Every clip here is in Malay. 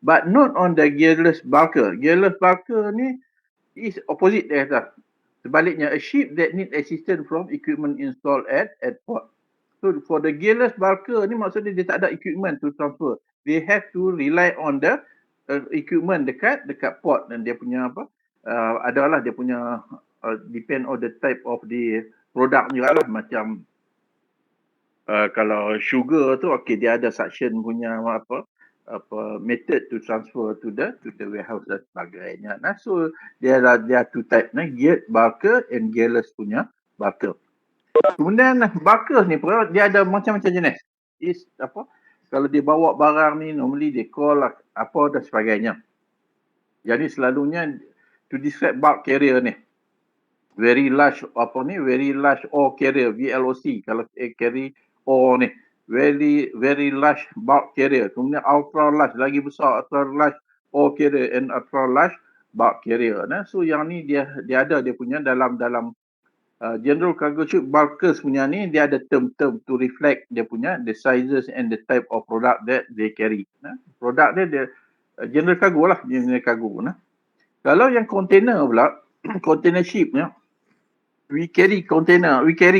but not on the gearless bulker. Gearless bulker ni is opposite dia kata. Sebaliknya, a ship that need assistance from equipment installed at port. So for the gearless bulker ni maksudnya dia tak ada equipment to transfer. They have to rely on the equipment dekat port, dan dia punya apa? Adalah dia punya depend on the type of the product juga lah. Macam kalau sugar tu, okay, dia ada suction punya apa method to transfer to the warehouse dan sebagainya. Nah, so dia are two type, geared bulker and gearless punya bulker. Kemudian bulker ni dia ada macam-macam jenis. Is apa? Kalau dia bawa barang ni normally they call apa dan sebagainya. Jadi selalunya to describe bulk carrier ni, very large ore carrier, VLOC, kalau carry ore ni, very large bulk carrier. Kemudian ultra large, lagi besar, ultra large ore carrier and ultra large bulk carrier. So yang ni dia ada dia punya dalam general cargo ship bulkers punya ni, dia ada term-term to reflect dia punya the sizes and the type of product that they carry. Produk dia general cargo lah, general cargo. Kalau yang container pula, container ship ni, we carry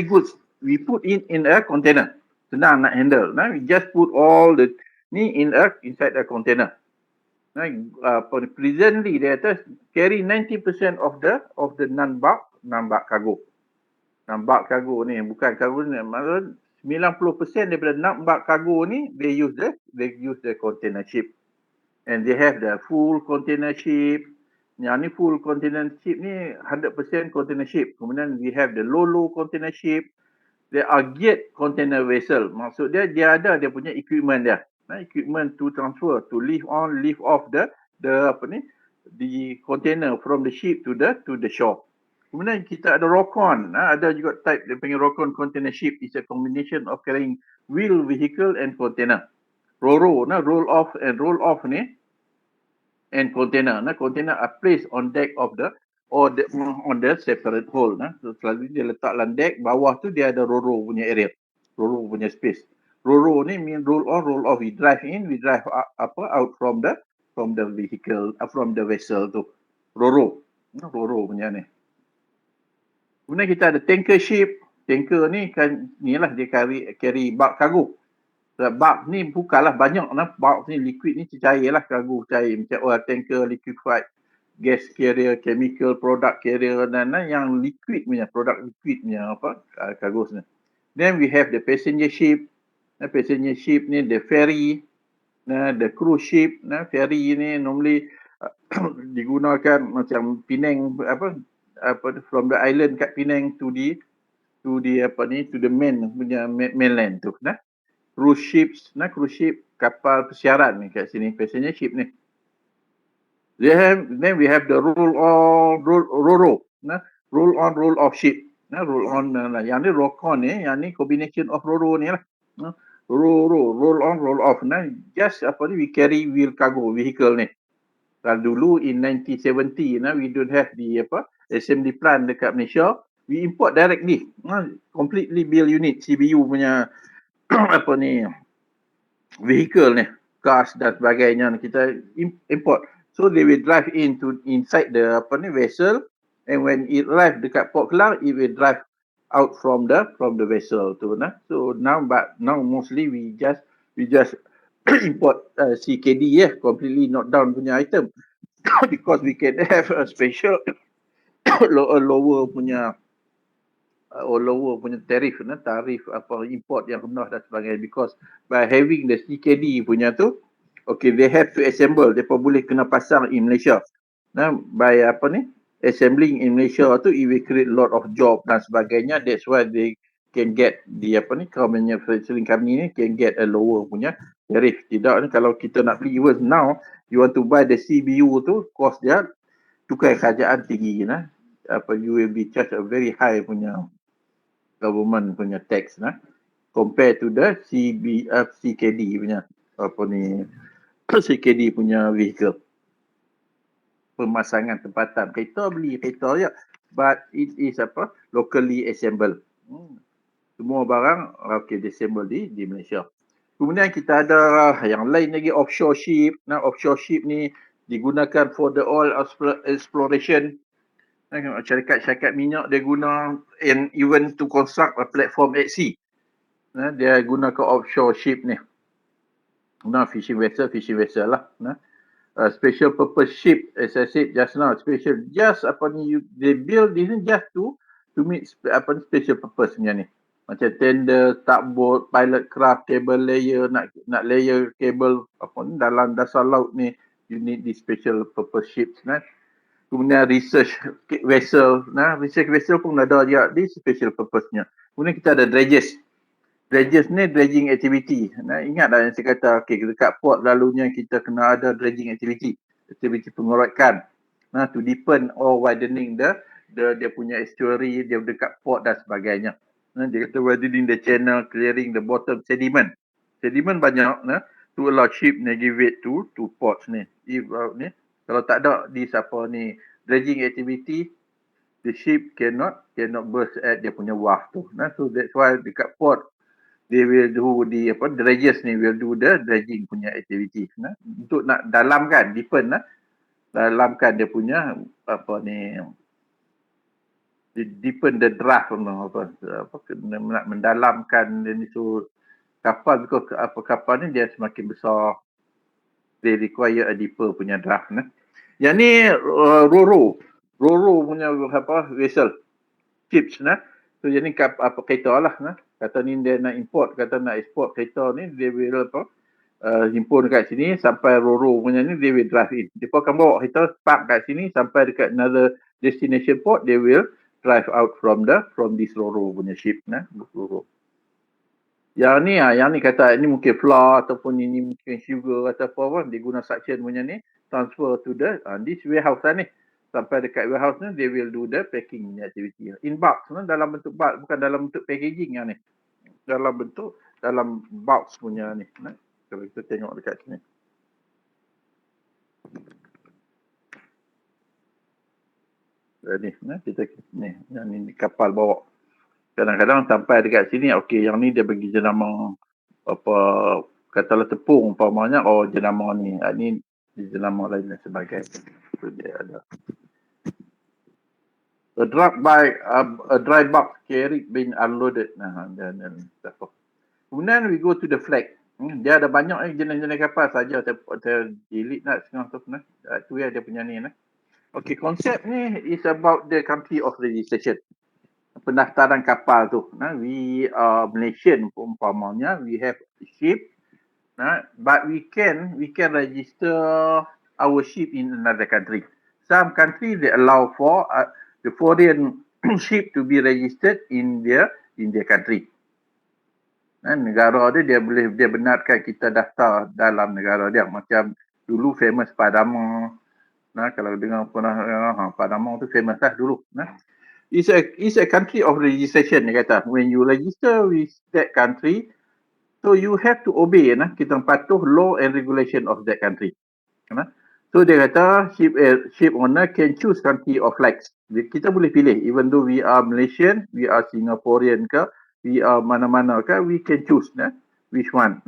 goods, we put in a container. Senang nak handle. We just put all the ni inside a container. Presently dia kata carry 90% of the non-bulk cargo. Non-bulk cargo ni bukan cargo ni, maksud 90% daripada non-bulk cargo ni they use the container ship. And they have the full container ship. Yang ni full container ship ni 100% container ship. Kemudian we have the low container ship. There are geared container vessel. Maksud dia ada dia punya equipment dia. Equipment to transfer, to lift on, lift off the container from the ship to the shore. Kemudian kita ada ROCON. Ada juga type dia panggil ROCON container ship. Is a combination of carrying wheel, vehicle and container. RORO, roll off ni, and container. Container are placed on deck of on the separate hole. So selalu dia letak dalam deck, bawah tu dia ada RORO punya area, RORO punya space. RORO ni mean roll on, roll off. We drive in, we drive out from the vehicle, from the vessel tu. RORO punya ni. Kemudian kita ada tanker ship. Tanker ni kan nilah dia carry bulk cargo. Bulk ni bukanlah banyak bulk ni, liquid ni cair lah, cargo cair macam oil tanker, liquefied gas carrier, chemical product carrier, dan yang liquid punya product liquid punya cargo ni. Then we have the passenger ship. Passenger ship ni the ferry, the cruise ship. Ferry ni normally digunakan macam Penang from the island kat Penang to the mainland tu. Cruise ship, kapal pesiaran ni kat sini, passenger ship ni. Then we have the RORO, roll on, roll off ship. Roll on, yang ni ROCON ni, yang ni combination of RORO ni lah. Roll on, roll off. Just we carry wheel cargo vehicle ni. Dulu in 1970, we don't have the assembly plant dekat Malaysia. We import directly, completely build unit, CBU punya vehicle ni, cars dan sebagainya, kita import. So they will drive inside the vessel, and when it arrive dekat Port Klang, it will drive out from the vessel tu. So now mostly we just import CKD, completely knock down punya item because we can have a special lower punya tarif import yang rendah dan sebagainya, because by having the CKD punya tu, okay, they have to assemble, mereka boleh kena pasang in Malaysia. By assembling in Malaysia tu, it will create a lot of job dan sebagainya. That's why they can get the manufacturing company ni can get a lower punya tarif. Tidak, kalau kita nak beli, even now you want to buy the CBU tu, cost dia tukar kerajaan tinggi, you will be charged a very high punya government punya tax, compared to the CKD punya CKD punya vehicle. Pemasangan tempatan, kereta beli kereta je, but it is locally assembled. Semua barang okay, assemble di Malaysia. Kemudian kita ada yang lain lagi, offshore ship. Nah, offshore ship ni digunakan for the oil exploration. Syarikat-syarikat minyak dia guna, and even to construct a platform at sea. Nah, dia gunakan offshore ship ni. Nah, fishing vessel lah. Nah, special purpose ship, as I said just now, special, just they build this just to meet special purpose ni. Macam tender, tugboat, pilot craft, cable layer, nak layer cable dalam dasar laut ni, you need this special purpose ships. Nah. Kemudian research vessel, research vessel pun ada dia, this special purpose-nya. Kemudian kita ada dredges. Dredges ni dredging activity. Ingatlah yang saya kata, dekat port lalunya kita kena ada dredging activity pengeroyokan. To deepen or widening dia punya estuary, dia dekat port dan sebagainya. Dia kata widening the channel, clearing the bottom sediment. Sediment banyak to allow ship navigate to ports ni. Kalau tak ada dredging activity, the ship cannot burst at dia punya wharf tu. So that's why dekat port they will do dredges ni will do the dredging punya activity. Untuk nak dalamkan, dalamkan dia punya deepen the draft, nak mendalamkan dia ni. So kapal ni dia semakin besar, they require a deeper punya draft. Yang ni Roro punya vessel ships. So yang ni kereta lah. Kata ni dia nak import, kata nak export kereta ni, dia will himpun dekat sini sampai Roro punya ni, they will drive in. Dia akan bawa kereta park kat sini sampai dekat another destination port, they will drive out from this Roro punya ship. Roro. Yang ni kata ini mungkin flour ataupun ini mungkin sugar atau apa, dia guna suction punya ni, transfer to this warehouse lah ni. Sampai dekat warehouse ni, they will do the packing activity. In bulk, dalam bentuk bulk, bukan dalam bentuk packaging yang ni. Dalam bulk punya ni. Kalau kita tengok dekat sini. Yang ni kapal bawa. Kadang-kadang sampai dekat sini, okey, yang ni dia bagi jenama katalah tepung umpamanya, jenama ni. Ni jenama lain dan sebagainya. So, dia ada. A dry bulk carried being unloaded. Kemudian we go to the flag. Dia ada banyak jenis-jenis kapal saja. Saya delete setengah tu. Itu dia punya ni. Okay, konsep ni is about the country of registration. Pendaftaran kapal tu. We are Malaysian umpamanya, we have ship. But we can register our ship in another country. Some country they allow for the foreign ship to be registered in their country. Negara dia benarkan kita daftar dalam negara dia. Macam dulu famous Padama. Kalau dengar pernah Padama tu famous lah dulu. It's a country of registration, dia kata. When you register with that country, so you have to obey. Kita patuh law and regulation of that country. So dia kata ship owner can choose country of flags. Kita boleh pilih, even though we are Malaysian, we are Singaporean ke, we are mana-mana ke, we can choose which one.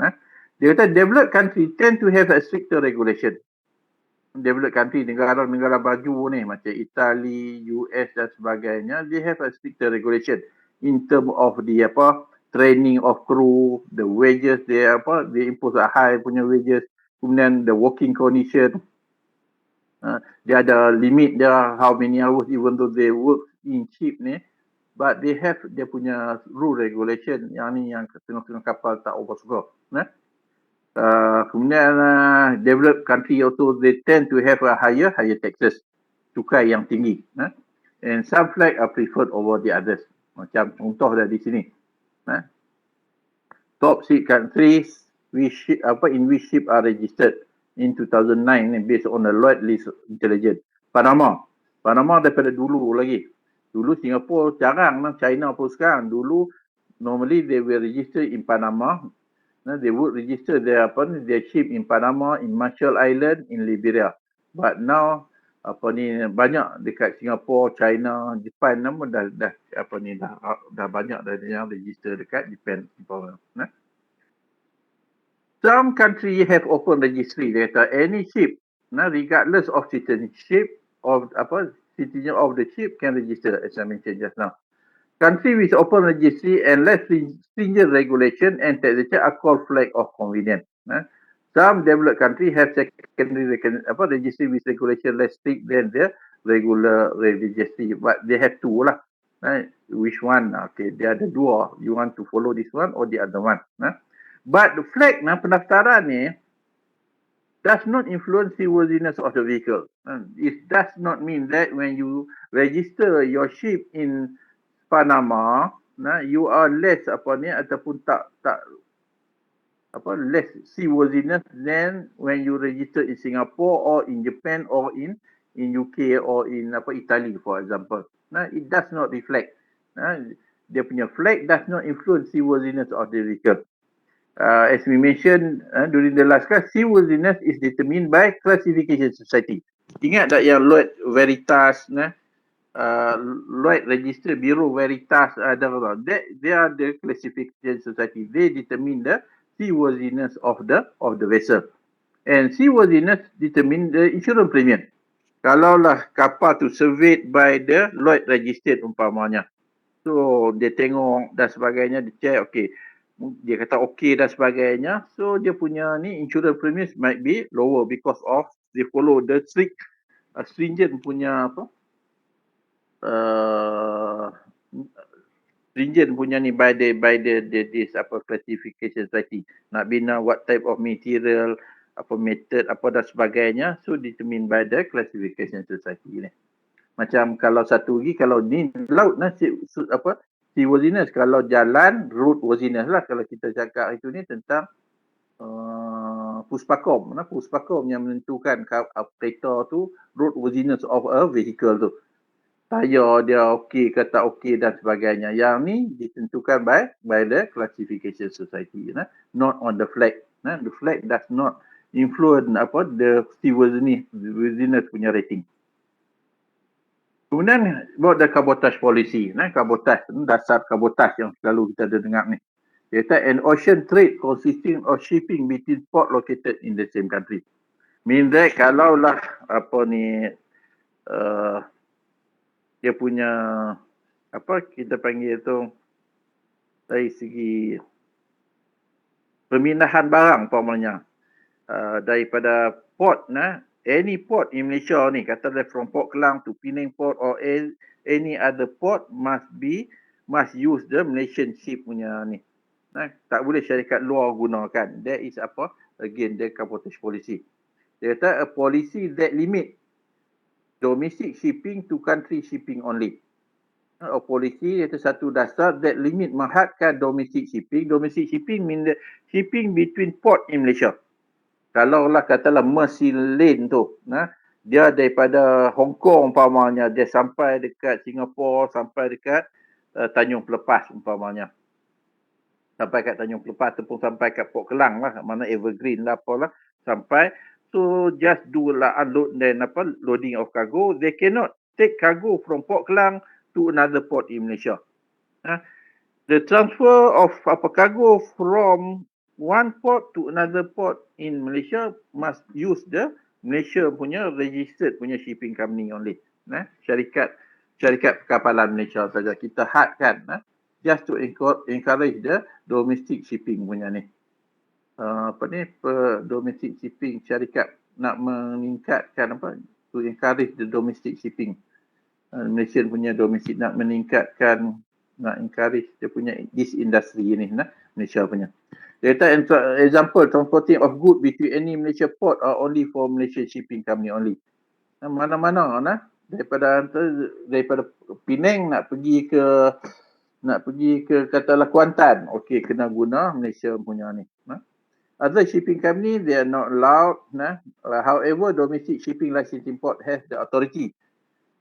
Dia kata developed country tend to have a stricter regulation. Developed country, negara-negara baju ni macam Italy, US dan sebagainya, they have a stricter regulation in term of the training of crew, the wages, they impose a high punya wages, kemudian the working condition. Dia ada limit dia how many hours even though they work in ship ni, but they have dia punya rule regulation yang ni yang tengah-tengah kapal tak oversuka. Kemudian developed country also they tend to have a higher taxes, cukai yang tinggi. And some flag are preferred over the others. Macam contoh dah di sini. Top 6 countries in which ship are registered in 2009 based on the Lloyd List Intelligence. Panama daripada dulu lagi. Dulu Singapura jarang, China pun sekarang. Dulu normally they will register in Panama. They would register their ship in Panama, in Marshall Island, in Liberia. But now banyak dekat Singapura, China, Japan dah banyak dah yang register dekat Japan. Some country have open registry. They kata any ship, regardless of citizenship citizen of the ship can register, as I mentioned just now. Country with open registry and less stringent regulation and taxation are called flag of convenience. Some developed countries have secondary registry with regulation less strict than the regular registry, but they have two lah. Which one? Okay, there are the dua. You want to follow this one or the other one? But the flag pendaftaran ni does not influence the worthiness of the vehicle. It does not mean that when you register your ship in Panama, you are less ataupun tak less seaworthiness than when you register in Singapore or in Japan or in UK or in Italy, for example. It does not reflect. Dia punya flag does not influence seaworthiness of the vehicle. As we mentioned during the last class, seaworthiness is determined by classification society. Ingat tak yang Lloyd Veritas, Lloyd Register Bureau Veritas, they are the classification society. They determine the seaworthiness of the vessel. And seaworthiness determine the insurance premium. Kalaulah kapal tu surveyed by the Lloyd Registered umpamanya. So dia tengok dan sebagainya, dia check, okay, dia kata okay dan sebagainya, so dia punya ni insurance premiums might be lower because of they follow the stringent punya stringent punya ni by the this classification society. Nak bina what type of material, method dan sebagainya, so determined by the classification society ni. Macam kalau satu lagi, kalau ni laut seaworthiness, kalau jalan roadworthiness lah, kalau kita cakap itu ni tentang Puspakom yang menentukan kereta tu roadworthiness of a vehicle tu, tayar dia okey ke tak okey dan sebagainya. Yang ni ditentukan by the classification society, not on the flag. The flag does not influence the seaworthiness punya rating. Kemudian about the cabotage policy, cabotage, dasar cabotage yang selalu kita ada dengar ni. Dia kata an ocean trade consisting of shipping between port located in the same country. Mean that kalaulah dia punya kita panggil tu dari segi pemindahan barang umpamanya daripada port, any port in Malaysia ni, katalah from Port Klang to Penang Port or any other port must use the Malaysian ship punya ni. Tak boleh syarikat luar gunakan. That is again the cabotage policy. Dia kata a policy that limit domestic shipping to country shipping only. A policy iaitu satu dasar that limit menghadkan domestic shipping. Domestic shipping mean the shipping between port in Malaysia. Kalau lah katalah Mersey Lane tu, dia daripada Hong Kong umpamanya, dia sampai dekat Singapore, sampai dekat Tanjung Pelepas umpamanya. Sampai kat Tanjung Pelepas ataupun sampai kat Port Klang lah, mana Evergreen lah apalah, sampai. So just do lah unload then loading of cargo. They cannot take cargo from Port Klang to another port in Malaysia. The transfer of cargo from one port to another port in Malaysia must use the Malaysia punya registered punya shipping company only. Syarikat kapal Malaysia saja kita hadkan, just to encourage the domestic shipping punya ni. Domestic shipping, syarikat nak meningkatkan to encourage the domestic shipping. Malaysia punya domestic nak meningkatkan, nak encourage dia punya this industry ni, Malaysia punya. Dia kata example transporting of good between any Malaysia port are only for Malaysian shipping company only. Mana-mana daripada Penang nak pergi ke katalah Kuantan, okey, kena guna Malaysia punya ni. Other shipping company they are not allowed. However, domestic shipping licensing port has the authority.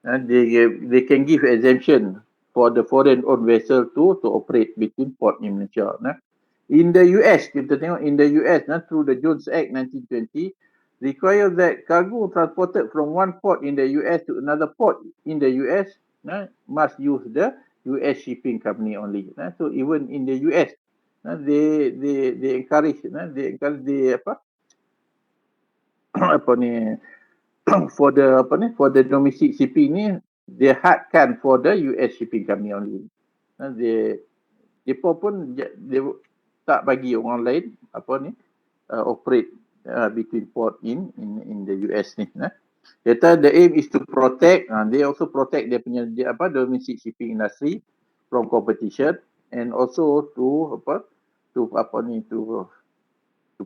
They can give exemption for the foreign owned vessel to operate between port in Malaysia. In the US, kita tengok in the US, through the Jones Act 1920, require that cargo transported from one port in the US to another port in the US must use the US shipping company only. So even in the US, They encourage, apa ni for the domestic shipping ni, they hadkan for the US shipping company only. Depa pun dia tak bagi orang lain operate between port in the US ni. Kata the aim is to protect, they also protect dia punya domestic shipping industry from competition, and also to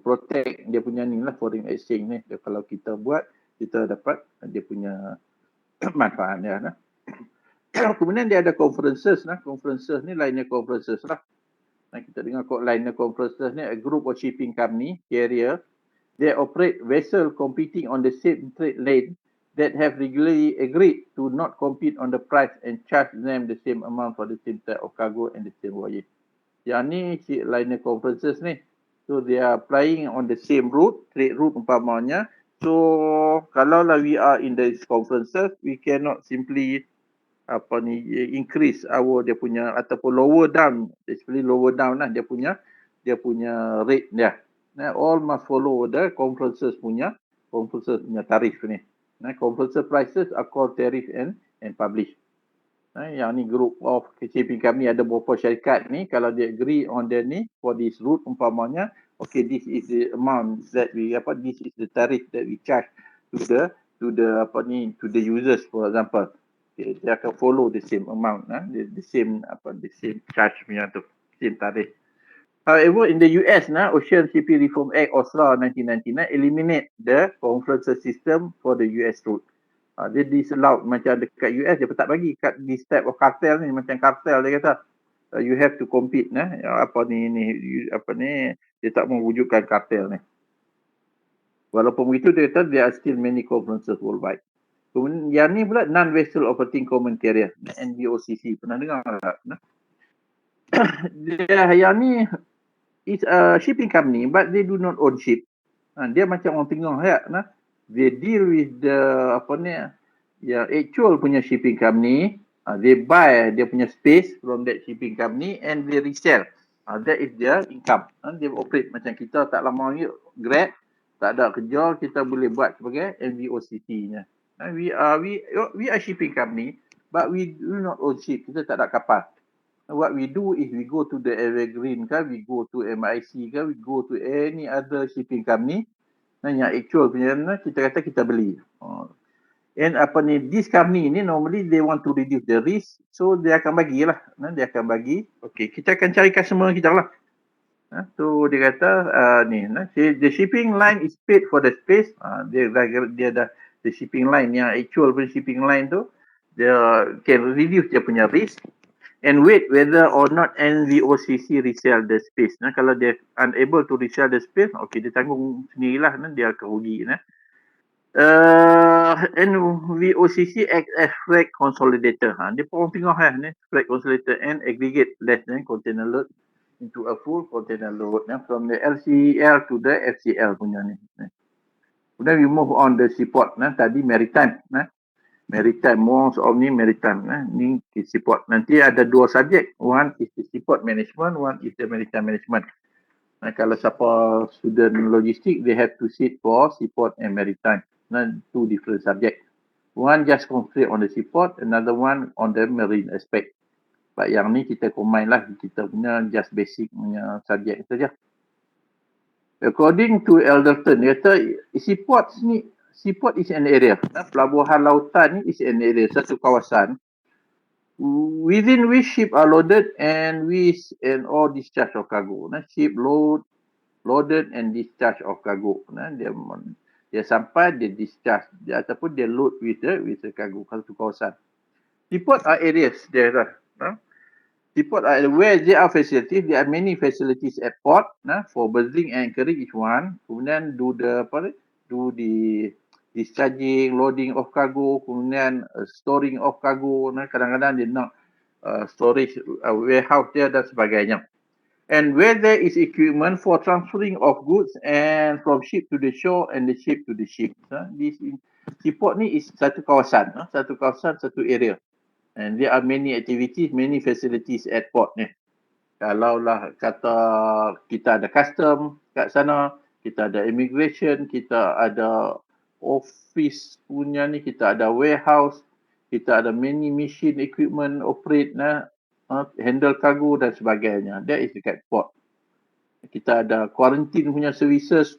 protect dia punya ni lah, foreign exchange ni. Kalau kita buat, kita dapat dia punya manfaat dia. Kemudian dia ada conferences ni lainnya conferences lah. Kita dengar kok lainnya conferences ni, a group of shipping company, carrier, they operate vessel competing on the same trade lane that have regularly agreed to not compete on the price and charge them the same amount for the same type of cargo and the same voyage. Yang ni lainnya conferences ni. So they are flying on the same route, trade route umpamanya. So kalau lah we are in these conferences, we cannot simply increase dia punya ataupun lower down, especially lower down lah dia punya rate dia. All must follow the conferences punya tarif ni. Conference prices are called tariff and published. Yang ni group of shipping company, ada beberapa syarikat ni, kalau dia agree on the ni for this route umpamanya, okay, this is the amount that this is the tariff that we charge to the users, for example. Okay, dia akan follow the same amount, the same charge punya tu, same tarif. However, in the US, Ocean Shipping Reform Act OSRA 1999 eliminate the conference system for the US route. Dia disallowed, macam dekat US dia tak bagi kat this type of cartel ni, macam cartel dia kata you have to compete, dia tak mewujudkan cartel ni. Walaupun begitu dia kata there are still many conferences worldwide. Kemudian yang ni pula non-vessel operating common carrier, NVOCC, pernah dengar tak? Yang ni is a shipping company but they do not own ship. Dia macam orang tengah ya, they deal with the actual punya shipping company. They buy dia punya space from that shipping company and they resell. That is their income. They operate macam kita tak lama ni Grab, tak ada kerja, kita boleh buat sebagai NVOCC-nya. We are shipping company but we do not own ship. Kita tak ada kapal. What we do is we go to the Evergreen we go to MIC we go to any other shipping company. Yang actual punya kita kata kita beli. And this company ni normally they want to reduce the risk, so dia akan bagilah. Dia akan bagi. Okay, kita akan cari customer kita lah. So dia kata the shipping line is paid for the space. Dia dah the shipping line yang actual punya shipping line tu, dia can reduce dia punya risk and wait whether or not NVOCC resell the space. Kalau dia unable to resell the space, okay, dia tanggung sendirilah, dia akan rugi. NVOCC act as freight consolidator. Dia pun tengah freight consolidator and aggregate less than container load into a full container load from the LCL to the FCL punya ni. Kemudian we move on the seaport. Tadi maritime. Maritime, most of ni maritime. Ni seaport. Nanti ada dua subjek. One is the seaport management, one is the maritime management. Kalau siapa student logistik, they have to sit for seaport and maritime. Two different subjects. One just concentrate on the seaport, another one on the marine aspect. But yang ni kita combine lah, kita punya just basic punya subjek saja. According to Elderton, dia kata seaport is an area. Pelabuhan lautan ni is an area, satu kawasan within which ship are loaded and or discharge of cargo. Ship loaded and discharge of cargo. Dia sampai, dia discharge, ataupun dia load with the cargo, satu kawasan. Seaport are areas there. Seaport are where there are facilities. There are many facilities at port. For berthing and anchoring each one. Kemudian do the discharging, loading of cargo, kemudian storing of cargo. Kadang-kadang dia nak storage, warehouse dia dan sebagainya. And where there is equipment for transferring of goods and from ship to the shore and the ship to the ship. This seaport ni is satu kawasan, satu area. And there are many activities, many facilities at port ni. Kalaulah kata kita ada custom kat sana, kita ada immigration, kita ada office punya ni, kita ada warehouse, kita ada many machine equipment operate handle cargo dan sebagainya. That is dekat port. Kita ada quarantine punya services,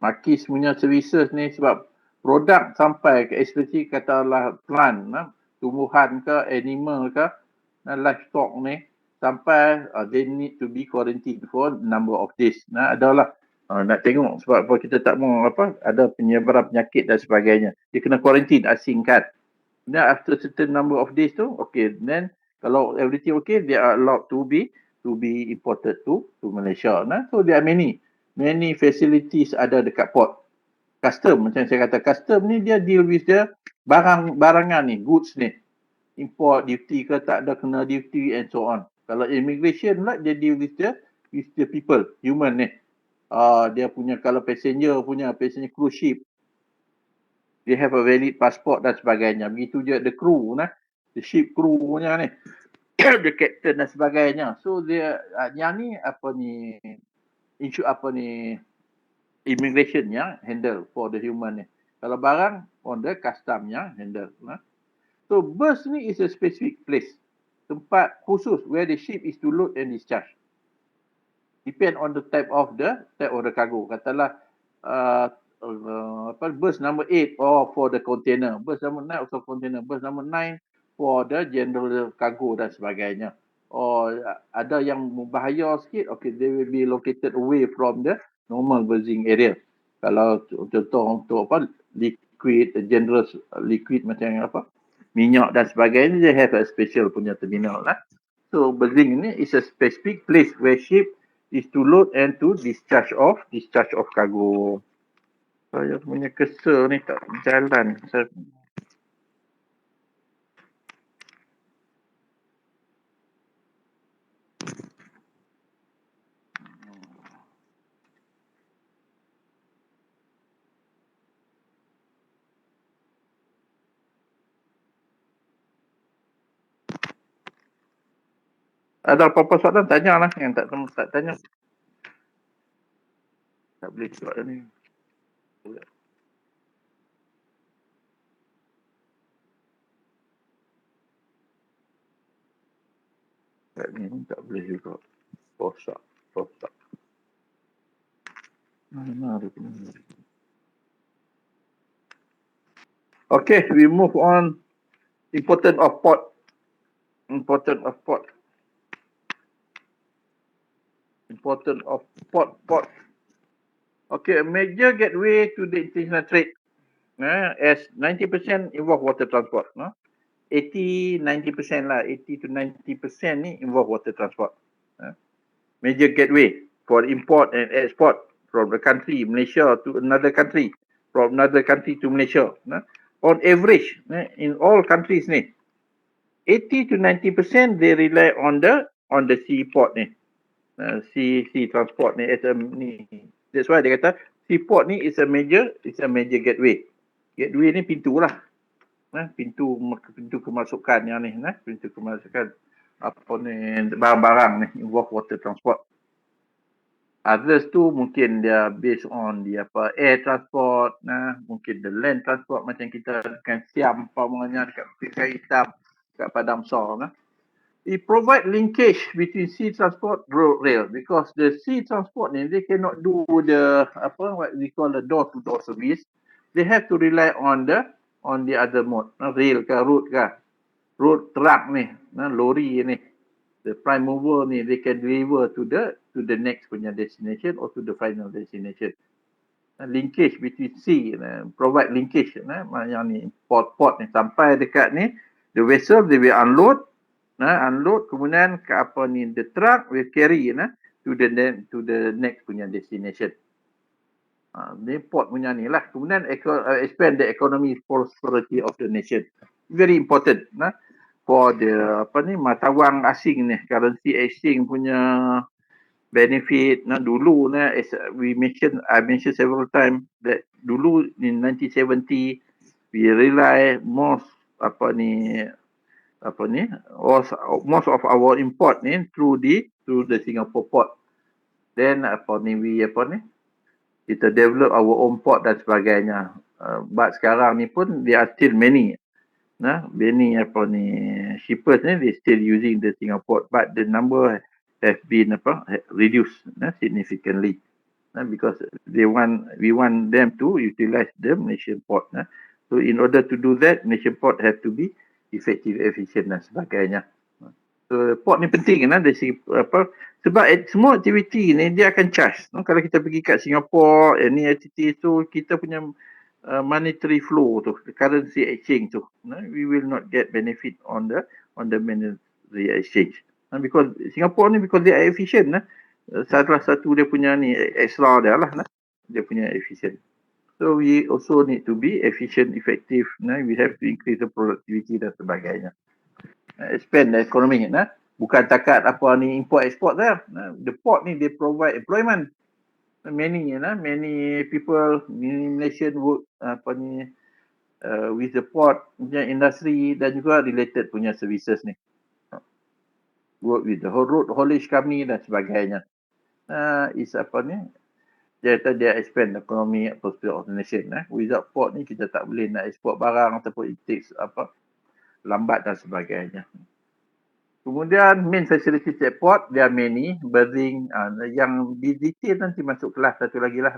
Makis punya services ni sebab produk sampai ke especially katalah plant, tumbuhan ke, animal ke, livestock ni sampai they need to be quarantined for number of days. Adalah nak tengok sebab apa kita tak mau ada penyebaran penyakit dan sebagainya. Dia kena quarantine, asingkan. Then after certain number of days tu, okay, then kalau everything okay, they are allowed to be imported to Malaysia. So there are many facilities ada dekat port. Custom, macam saya kata, custom ni dia deal with the barangan ni, goods ni. Import duty ke tak ada kena duty and so on. Kalau immigration pula dia deal with the people, human ni. Dia punya kalau passenger cruise ship, they have a valid passport dan sebagainya. Begitu je the crew the ship crew punya ni, the captain dan sebagainya. So dia yang ni immigration yang handle for the human ni. Kalau barang on the custom yang handle. So berth ni is a specific place, tempat khusus where the ship is to load and discharge. Depend on the type of the cargo. Katalah berth number 8 for the container, berth number 9 for container, berth number 9 for the general cargo dan sebagainya. Ada yang bahaya sikit, okay, they will be located away from the normal berthing area. Kalau contoh untuk liquid, general liquid macam minyak dan sebagainya, they have a special punya terminal So berthing ni is a specific place where ship is to load and to discharge of cargo. Saya punya cursor ni tak jalan. Ada apa-apa soalan, tanyalah. Yang tak tanya, tak boleh soalan ni. Kat ni tak boleh juga. Rosak. Mana ada pun. Okay, we move on. Importance of port. Okay, a major gateway to the international trade. As 90% involve water transport. 80-90% lah. 80 to 90% ni involve water transport. Major gateway for import and export from the country Malaysia to another country, from another country to Malaysia. On average, in all countries ni, 80 to 90% they rely on the seaport ni. Sea transport ni, that's why dia kata seaport ni is a major gateway. Gateway ni pintu lah. Pintu kemasukan yang ni, pintu kemasukan barang-barang ni involve water transport. Others tu mungkin dia based on air transport, mungkin the land transport macam kita akan siam umpamanya dekat Afrika Hitam, dekat Padang Sor. It provide linkage between sea transport, road, rail, because the sea transport ni they cannot do the what we call the door-to-door service. They have to rely on the other mode, rail ke, road truck ni, lori ni. The prime mover ni, they can deliver to the next punya destination or to the final destination. Linkage between sea, provide linkage. Yang ni port ni sampai dekat ni, the vessel they will unload, kemudian the truck will carry to the next punya destination. Ni port punya ni lah. Kemudian expand the economic prosperity of the nation. Very important for the mata wang asing ni, currency exchange punya benefit. Dulu as I mentioned several times that dulu in 1970 we rely most apa ni, most of our import ni through the Singapore port. Then apa ni, kita develop our own port dan sebagainya. But sekarang ni pun there are still many many shippers ni, they still using the Singapore, but the number has been reduced significantly, because we want them to utilize the Malaysian port. So in order to do that, Malaysian port have to be effective, efficient dan sebagainya. So port ni penting dari segi sebab semua aktiviti ni dia akan charge. Kalau kita pergi kat Singapore, any aktiviti tu kita punya monetary flow tu, the currency exchange tu, we will not get benefit on the monetary exchange. Because Singapore ni, because they are efficient, salah satu dia punya ni extra dia lah, dia punya efficient. So we also need to be efficient, effective. We have to increase the productivity dan sebagainya. Expand the economy. Bukan takat apa ni import export saja. The port ni they provide employment. Many people, many Malaysian work with the port punya industry dan juga related punya services ni. Work with the road haulage company dan sebagainya. Is dia expand economy prospect of the nation. Without port ni kita tak boleh nak export barang ataupun it takes lambat dan sebagainya. Kemudian main facility at port, there are many. Berthing, yang detail nanti masuk kelas satu lagi lah.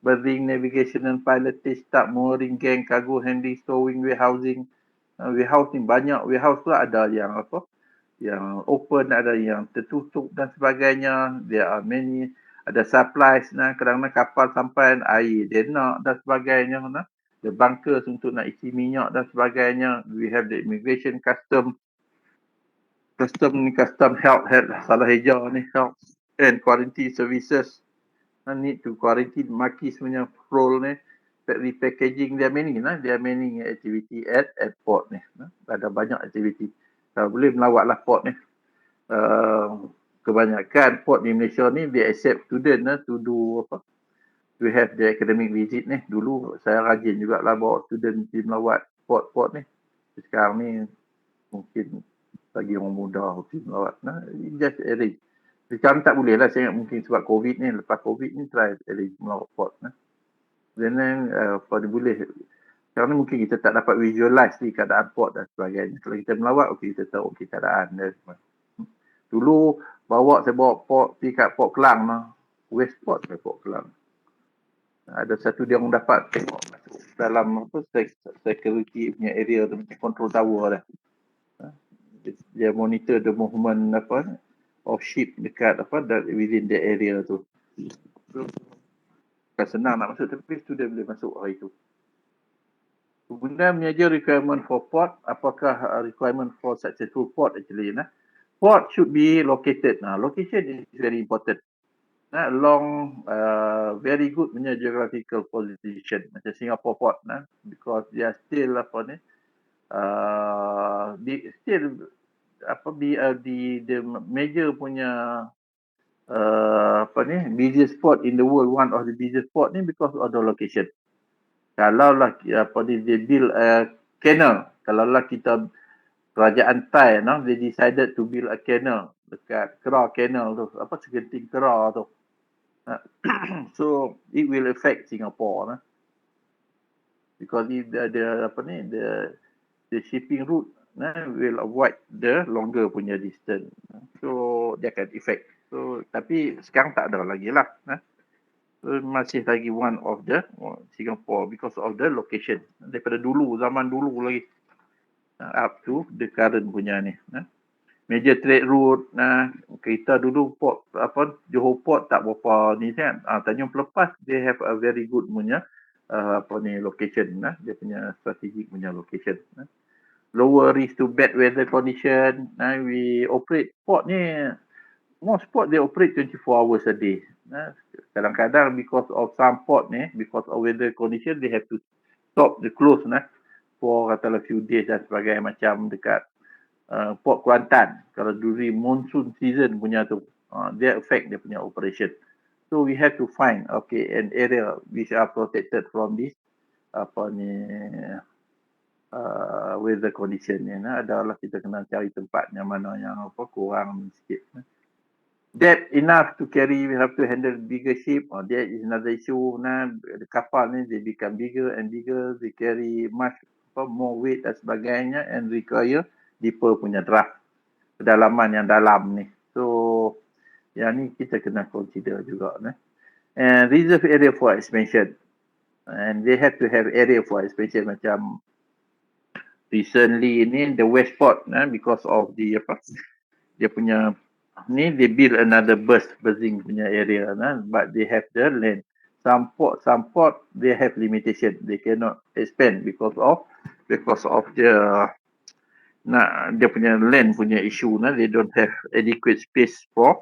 Berthing, navigation and pilotage, start mooring, gang, cargo handling, stowing, warehousing. Warehouse ni banyak. Warehouse tu ada yang yang open, ada yang tertutup dan sebagainya. There are many. Ada supplies, kadang-kadang kapal sampai air dia nak dan sebagainya. The bunkers untuk nak isi minyak dan sebagainya. We have the immigration, custom health, salah hijau ni, health and quarantine services. Need to quarantine makis punya role ni, repackaging, there are many activity at port ni. Ada banyak aktiviti. Kalau boleh melawatlah port ni. Kebanyakan port di Malaysia ni they accept student to do to have the academic visit ni. Dulu saya rajin jugalah bawa student pergi melawat port ni. Sekarang ni mungkin bagi orang muda pergi melawat. Just arrange. Sekarang tak boleh lah, saya ingat mungkin sebab COVID ni. Lepas COVID ni try arrange melawat port. Then kalau boleh, sekarang ni mungkin kita tak dapat visualize di keadaan port dan sebagainya. Kalau kita melawat, kita tahu keadaan dia. Dulu saya bawa port pergi kat Port Klang, Westport ke Port Klang. Ada satu dia orang dapat tengok masuk dalam security punya area tu, macam control tower dah. Dia monitor the movement of ship dekat within the area tu. Bukan senang nak masuk, tapi student boleh masuk hari tu. Kemudian menjaga requirement for port. Apakah requirement for successful port actually? Port should be located. Location is very important. Along very good punya geographical position. Macam Singapore port, because they are still the major punya busiest port in the world, one of the busiest port ni because of the location. Kalau lah they build a canal, kalau lah kita kerajaan Thai, they decided to build a canal dekat Kera Canal tu, Segenting Kera tu. So it will affect Singapore, because if the shipping route will avoid the longer punya distance. So dia akan effect. So tapi sekarang tak ada lagi lah. So, masih lagi one of the Singapore because of the location. Daripada dulu, zaman dulu lagi. Up to the current punya ni. Major trade route, kita dulu port, Johor Port tak berapa ni kan. Tanjung Pelepas, they have a very good punya location. Dia punya strategic punya location. Lower risk to bad weather condition. We operate port ni, most port they operate 24 hours a day. Kadang-kadang because of some port ni, because of weather condition, they have to stop the close for katalah few days dan sebagainya, macam dekat Port Kuantan. Kalau during monsoon season punya tu, dia affect dia punya operation. So we have to find an area which are protected from this weather condition ni. Adalah kita kena cari tempat yang mana yang apa kurang sikit. Depth enough to carry, we have to handle bigger ship. That is another issue. The kapal ni, they become bigger and bigger. They carry much more weight dan sebagainya and require deeper punya draft. Kedalaman yang dalam ni. So, yang ni kita kena consider juga. And reserve area for expansion. And they have to have area for expansion macam recently ni the Westport because of the dia punya ni they build another berthing punya area but they have the land. Some port they have limitation, they cannot expand because of the dia punya land punya issue they don't have adequate space for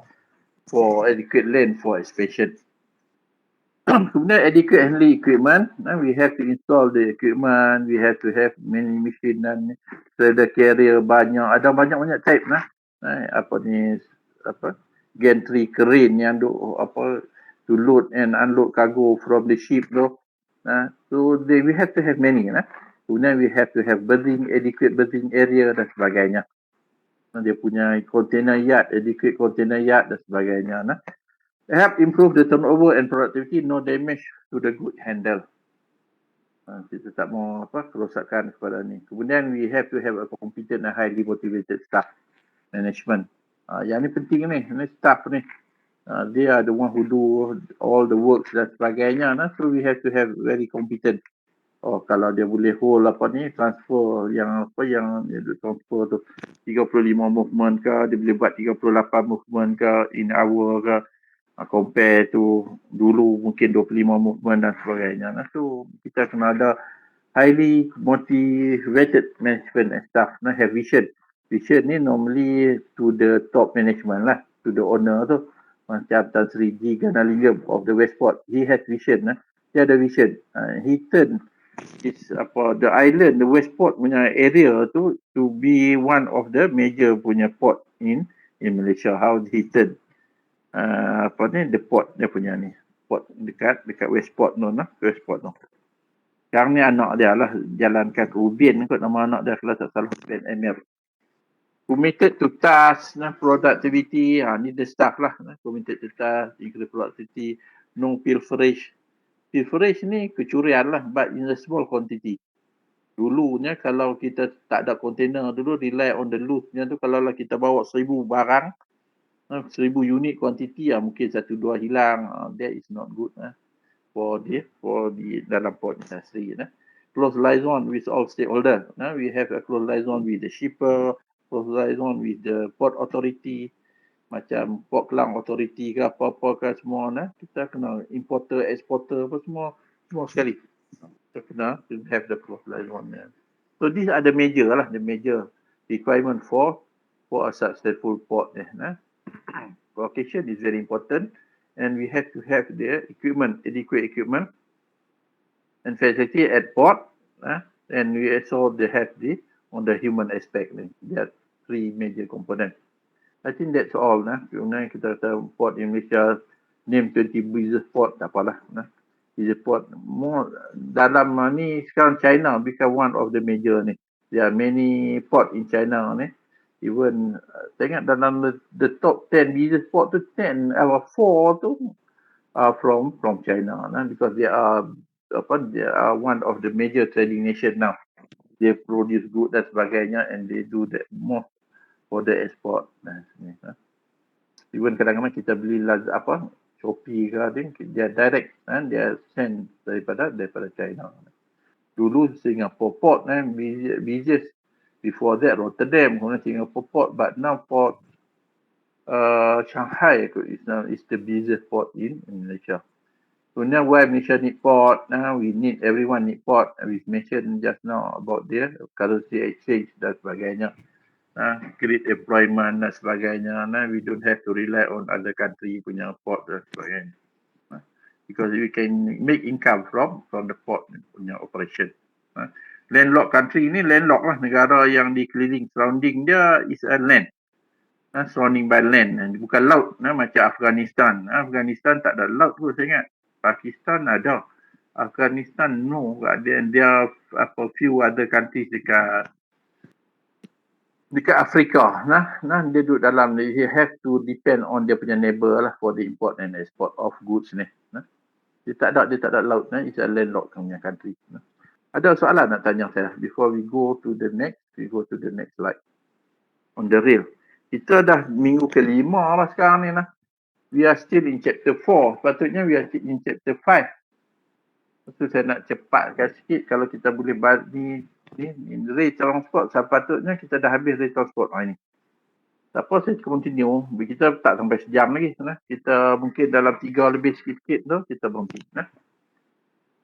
adequate land for expansion. Kemudian adequate handling equipment, we have to install the equipment, we have to have many machine dan the carrier banyak, ada banyak type gantry crane yang to load and unload cargo from the ship so we have to have many kemudian we have to have adequate berthing area dan sebagainya. Dia punya container yard, adequate container yard dan sebagainya help improve the turnover and productivity, no damage to the good handle. Kita tak mau kerosakan kepada ni. Kemudian we have to have a competent and highly motivated staff management. Yang ni penting ni staff ni. They are the one who do all the works dan sebagainya. So we have to have very competent. Kalau dia boleh hold transfer yang transfer tu 35 movement ke, dia boleh buat 38 movement ke in hour ke. Compare to dulu mungkin 25 movement dan sebagainya. So kita kena ada highly motivated management and staff have vision. Vision ni normally to the top management to the owner tu. Macam Tan Sri G Ganalingam of the Westport, he has vision dia ada vision. He turn the island, the Westport punya area tu to be one of the major punya port in Malaysia. How he turn the port dia punya ni. Port dekat Westport Westport tu. Sekarang ni anak dia lah jalankan ke Ubin kot nama anak dia kalau tak salah Ben Emir. Committed to task, productivity, ni the staff lah. Committed to task, increase productivity, no pilferage. Pilferage ni kecurian lah but in a small quantity. Dulunya kalau kita tak ada container dulu rely on the loose-nya tu kalau lah kita bawa 1000 barang 1000 unit quantity mungkin 1-2 hilang. That is not good for the dalam port industry. Close liaison with all stakeholders. We have a close liaison with the shipper, close liaison with the port authority, macam Port Klang authority ke apa-apa ke semua. Kita kena importer, exporter apa semua sekali. Kita kena have the close liaison. So these are the major requirement for a successful port. Location is very important and we have to have the equipment, adequate equipment and facility at port and we also have on the human aspect. There are 3 major components. I think that's all. Kemudian kita tahu port in Malaysia name 20 business port tak apalah. Business port more dalam ni sekarang China become one of the major ni. There are many port in China ni. Even tengok dalam the top 10 business port tu 10 out of 4 tu are from China because they are one of the major trading nation now. They produce good dan sebagainya and they do that more for the export. Even kadang-kadang kita beli Shopee ke dia direct dia send daripada China. Dulu Singapore port business. Before that, Rotterdam, Singapore port, but now port Shanghai is the busiest port in Malaysia. So now why Malaysia need port? Everyone need port. We mentioned just now about their currency exchange dan sebagainya. Create employment dan sebagainya. We don't have to rely on other country punya port dan sebagainya. Because we can make income from the port punya operation. Landlocked country ni landlocked lah, negara yang dikeliling surrounding dia is a land, surrounding by land, bukan laut macam Afghanistan. Afghanistan tak ada laut pun saya ingat. Pakistan ada Afghanistan no, dia few other countries dekat Afrika dia duduk dalam, he have to depend on dia punya neighbor lah for the import and export of goods ni. Dia tak ada laut, it's a landlocked punya country. Ada soalan nak tanya saya before we go to the next slide on the rail. Kita dah minggu ke-5 lah sekarang ni We are still in chapter 4. Sepatutnya we are in chapter 5. Lepas tu saya nak cepatkan sikit kalau kita boleh ni rail transport. Sepatutnya kita dah habis rail transport hari ni. Tak apa, saya continue. Kita tak sampai sejam lagi. Kita mungkin dalam 3 lebih sikit-sikit tu kita berhenti.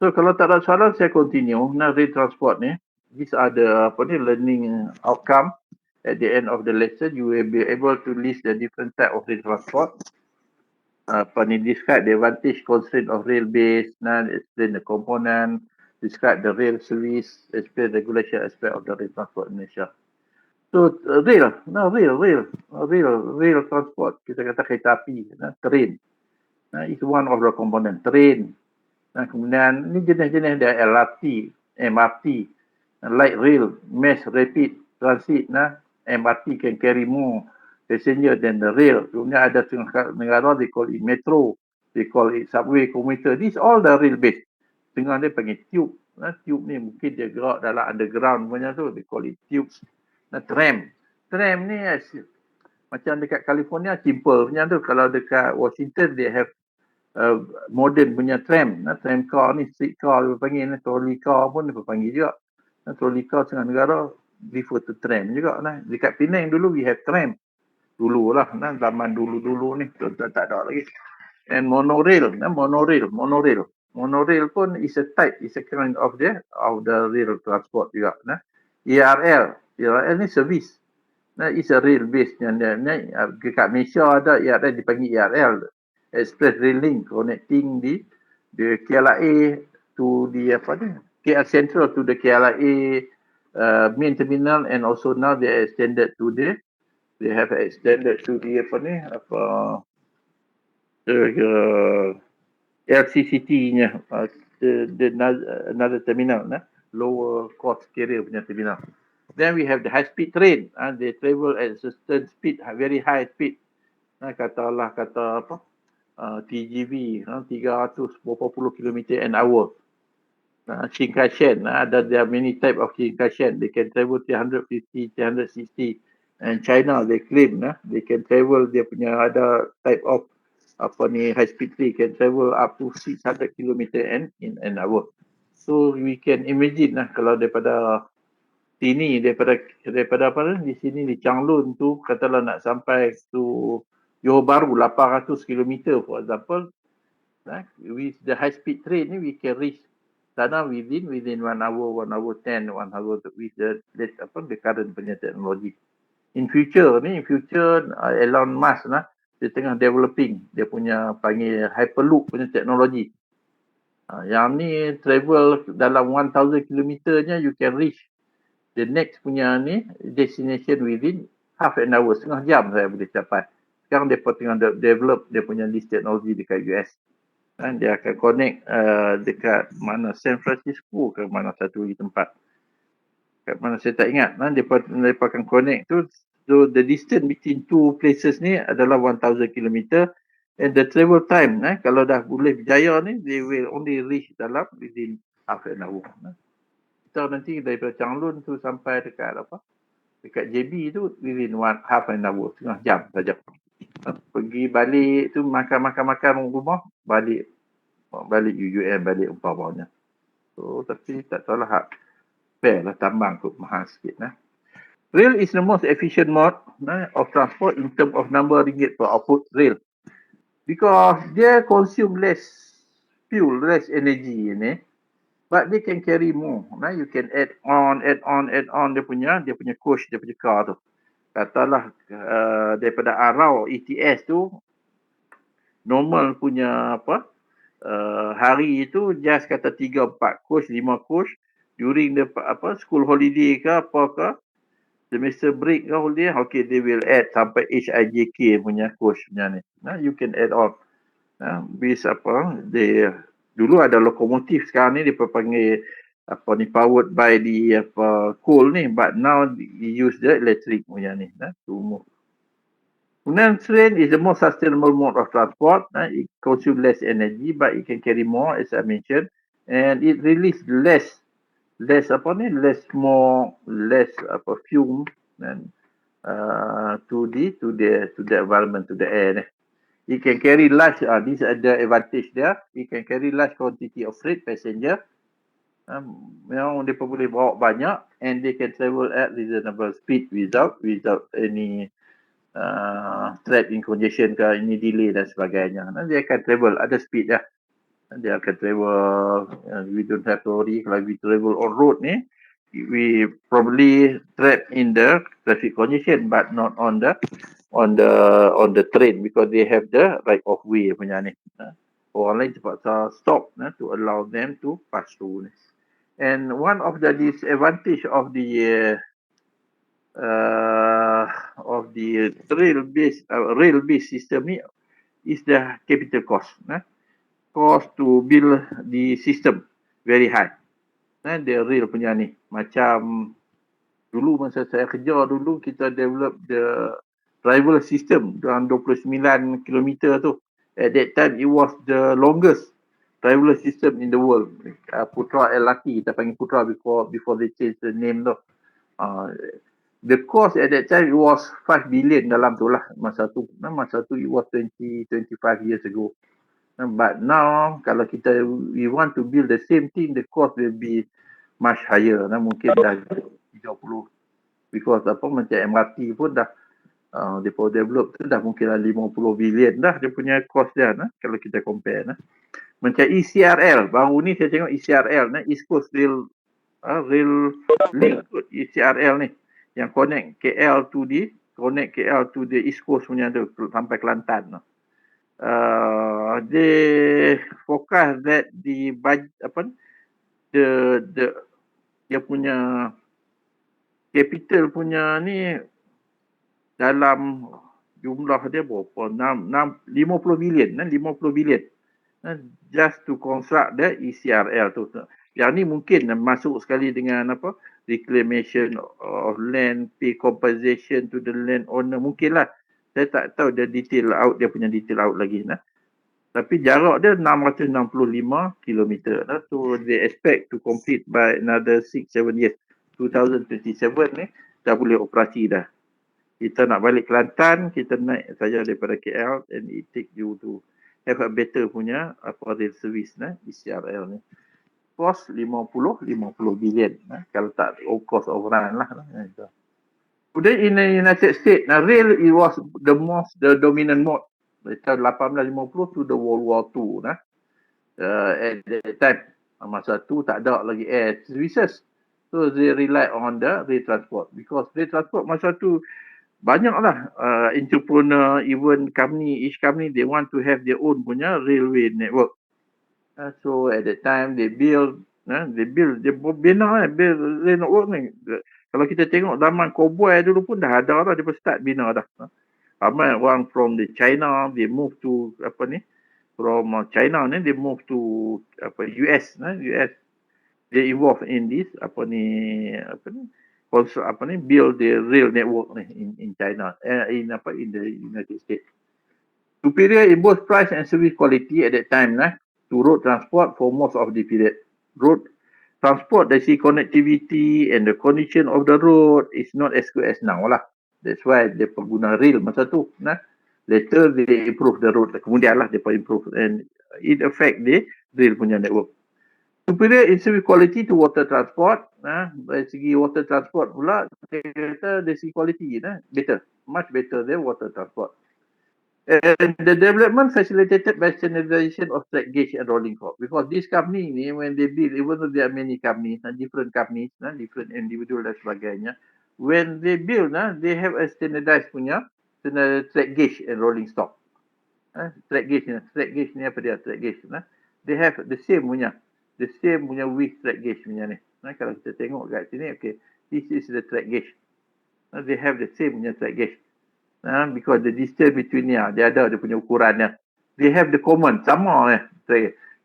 So kalau tak ada soalan, saya continue. Rail transport ni, these are the learning outcome. At the end of the lesson, you will be able to list the different type of rail transport. Describe the advantage constraint of rail base, explain the component, describe the rail service, explain regulation aspect of the rail transport in Malaysia. So rail transport, kita kata kereta api, train, is one of the component. Train, kemudian ni jenis-jenis dia LRT, MRT, light rail, mass rapid transit, MRT can carry more passenger than the rail. Kemudian ada setengah negara, they call it metro, they call it subway, commuter. This all the rail base. Setengah dia panggil tube. Tube ni mungkin dia gerak dalam underground punya tu, they call it tubes. Tram. Tram ni macam dekat California, simple punya tu. Kalau dekat Washington, they have modern punya tram. Tram car ni, street car dia panggil. Trolley car pun dia panggil juga. Trolley car setengah negara refer to tram juga. Dekat Penang dulu, we have tram. Dulu lah, zaman dulu-dulu ni, tak ada lagi. And monorail pun is a type, is a kind of the rail transport juga. ERL ni service. Is a rail base. Dekat Malaysia ada ERL, dipanggil ERL. Express Rail Link, connecting the KLIA to the KL Central to the KLIA main terminal, and also now they extended to the LCCT-nya, another terminal, lower cost carrier punya terminal. Then we have the high speed train, they travel at a certain speed, very high speed. Kata TGV, 340 km an hour. Shinkansen, there are many type of Shinkansen. They can travel 350, 360. And China, they claim they can travel, dia punya ada type of high speed train can travel up to 600 km in an hour. So we can imagine kalau daripada sini, daripada di sini di Changlun tu, katalah nak sampai to Johor Bahru 800 km for example, with the high speed train ni we can reach sana within 1 hour, 1 hour 10, 1 hour with the current punya teknologi. In future, Elon Musk dia tengah developing dia punya panggil Hyperloop punya teknologi. Yang ni travel dalam 1000 km-nya you can reach the next punya ni destination within half an hour, setengah jam saya boleh capai. Sekarang dia tengah develop dia punya this teknologi dekat US. Dia akan connect dekat mana, San Francisco ke mana satu lagi tempat. Kat mana saya tak ingat. Dia akan connect tu. So the distance between two places ni adalah 1000 km. And the travel time, kalau dah boleh berjaya ni, they will only reach dalam within half an hour. Kita nanti daripada Changlun tu sampai dekat dekat JB tu within half an hour, setengah jam saja. Pergi balik tu makan rumah, balik UUM, balik umpamanya. So tapi tak tahulah fair lah, tambang tu mahal sikit. Rail is the most efficient mode of transport in terms of number ringgit per output rail. Because they consume less fuel, less energy ni, but they can carry more. You can add on dia punya coach, dia punya car tu. Katalah daripada Arau ETS tu, normal punya hari itu just kata 3-4 coach, 5 coach during the school holiday ke apa ke, semester break ke holiday, okay, they will add sampai HIJK punya coach punya ni. You can add on with Dulu ada lokomotif, sekarang ni dia panggil powered by the coal ni, but now we use the electric punya ni to move. Kemudian train is the most sustainable mode of transport. It consumes less energy, but it can carry more, as I mentioned, and it release less fume and to the environment, to the air. It can carry large. This is the advantage there. It can carry large quantity of freight passenger. Memang mereka boleh bawa banyak, and they can travel at reasonable speed without any threat in congestion ke, ini delay dan sebagainya. Dia akan travel, ada speed lah. Dia akan travel, we don't have to worry. Kalau we travel on road ni, we probably trapped in the traffic congestion, but not on the train, because they have the right of way punya ni. Orang lain terpaksa stop to allow them to pass through. And one of the disadvantage of the rail-based system ni is the capital cost. Cost to build the system very high. The rail punya ni. Macam dulu masa saya kerja dulu, kita develop the driver system dalam 29 km tu. At that time, it was the longest driver system in the world. Putra LRT, kita panggil Putra before they change the name tu. The cost at that time, it was 5 billion dalam tu lah. Masa tu it was 25 years ago. But now, kalau we want to build the same thing, the cost will be much higher. Mungkin dah 30. Because macam MRT pun dah depa develop tu dah mungkin dah 50 billion dah dia punya cost dia kalau kita compare. Macam ECRL, baru ni saya tengok ECRL, East Coast Rail Link, ECRL ni yang connect KL to the East Coast punya tu sampai Kelantan. They forecast that the budget dia punya capital punya ni dalam jumlah dia berapa? 50 billion. Just to construct the ECRL tu. Yang ni mungkin masuk sekali dengan reclamation of land, pay compensation to the landowner. Mungkin lah. Saya tak tahu dia punya detail out lagi. Tapi jarak dia 665 km. So they expect to complete by another 6-7 years. 2027 ni dah boleh operasi dah. Kita nak balik Kelantan, kita naik saja daripada KL, and it take you to have a better punya rail service ECRL ni. Cost 50 billion. Kalau tak cost overrun lah. Kemudian in the United States, rail it was the dominant mode tahun 1850 to the World War II. At that time, masa tu tak ada lagi air services. So they rely on the rail transport, because rail transport masa tu banyaklah entrepreneur, even each company they want to have their own punya railway network. So at that time they build rail network ni. Kalau kita tengok zaman cowboy dulu pun dah ada dah, dia start bina dah. Ramai orang from the China, they move to from China ni, they move to US. US they involved in this build the rail network in China, in the United States. Superior in both price and service quality at that time to road transport for most of the period. Road transport, the connectivity and the condition of the road is not as good as now lah. That's why they pengguna rail masa tu. Later they improve the road. Kemudian lah they improve, and it affect the rail punya network. Superior in service quality to water transport. Dari segi water transport pula, kata dari segi quality better, much better than water transport. And the development facilitated by standardization of track gauge and rolling stock. Because this company ni, when they build, even though there are many companies, different individual dan sebagainya, when they build, they have a standardized track gauge and rolling stock. Track gauge ni apa dia? Track gauge. They have the same punya width track gauge punya ni. Kalau kita tengok kat sini, okay, this is the track gauge. They have the same punya track gauge. Because the distance between dia ada dia punya ukurannya. They have the common, sama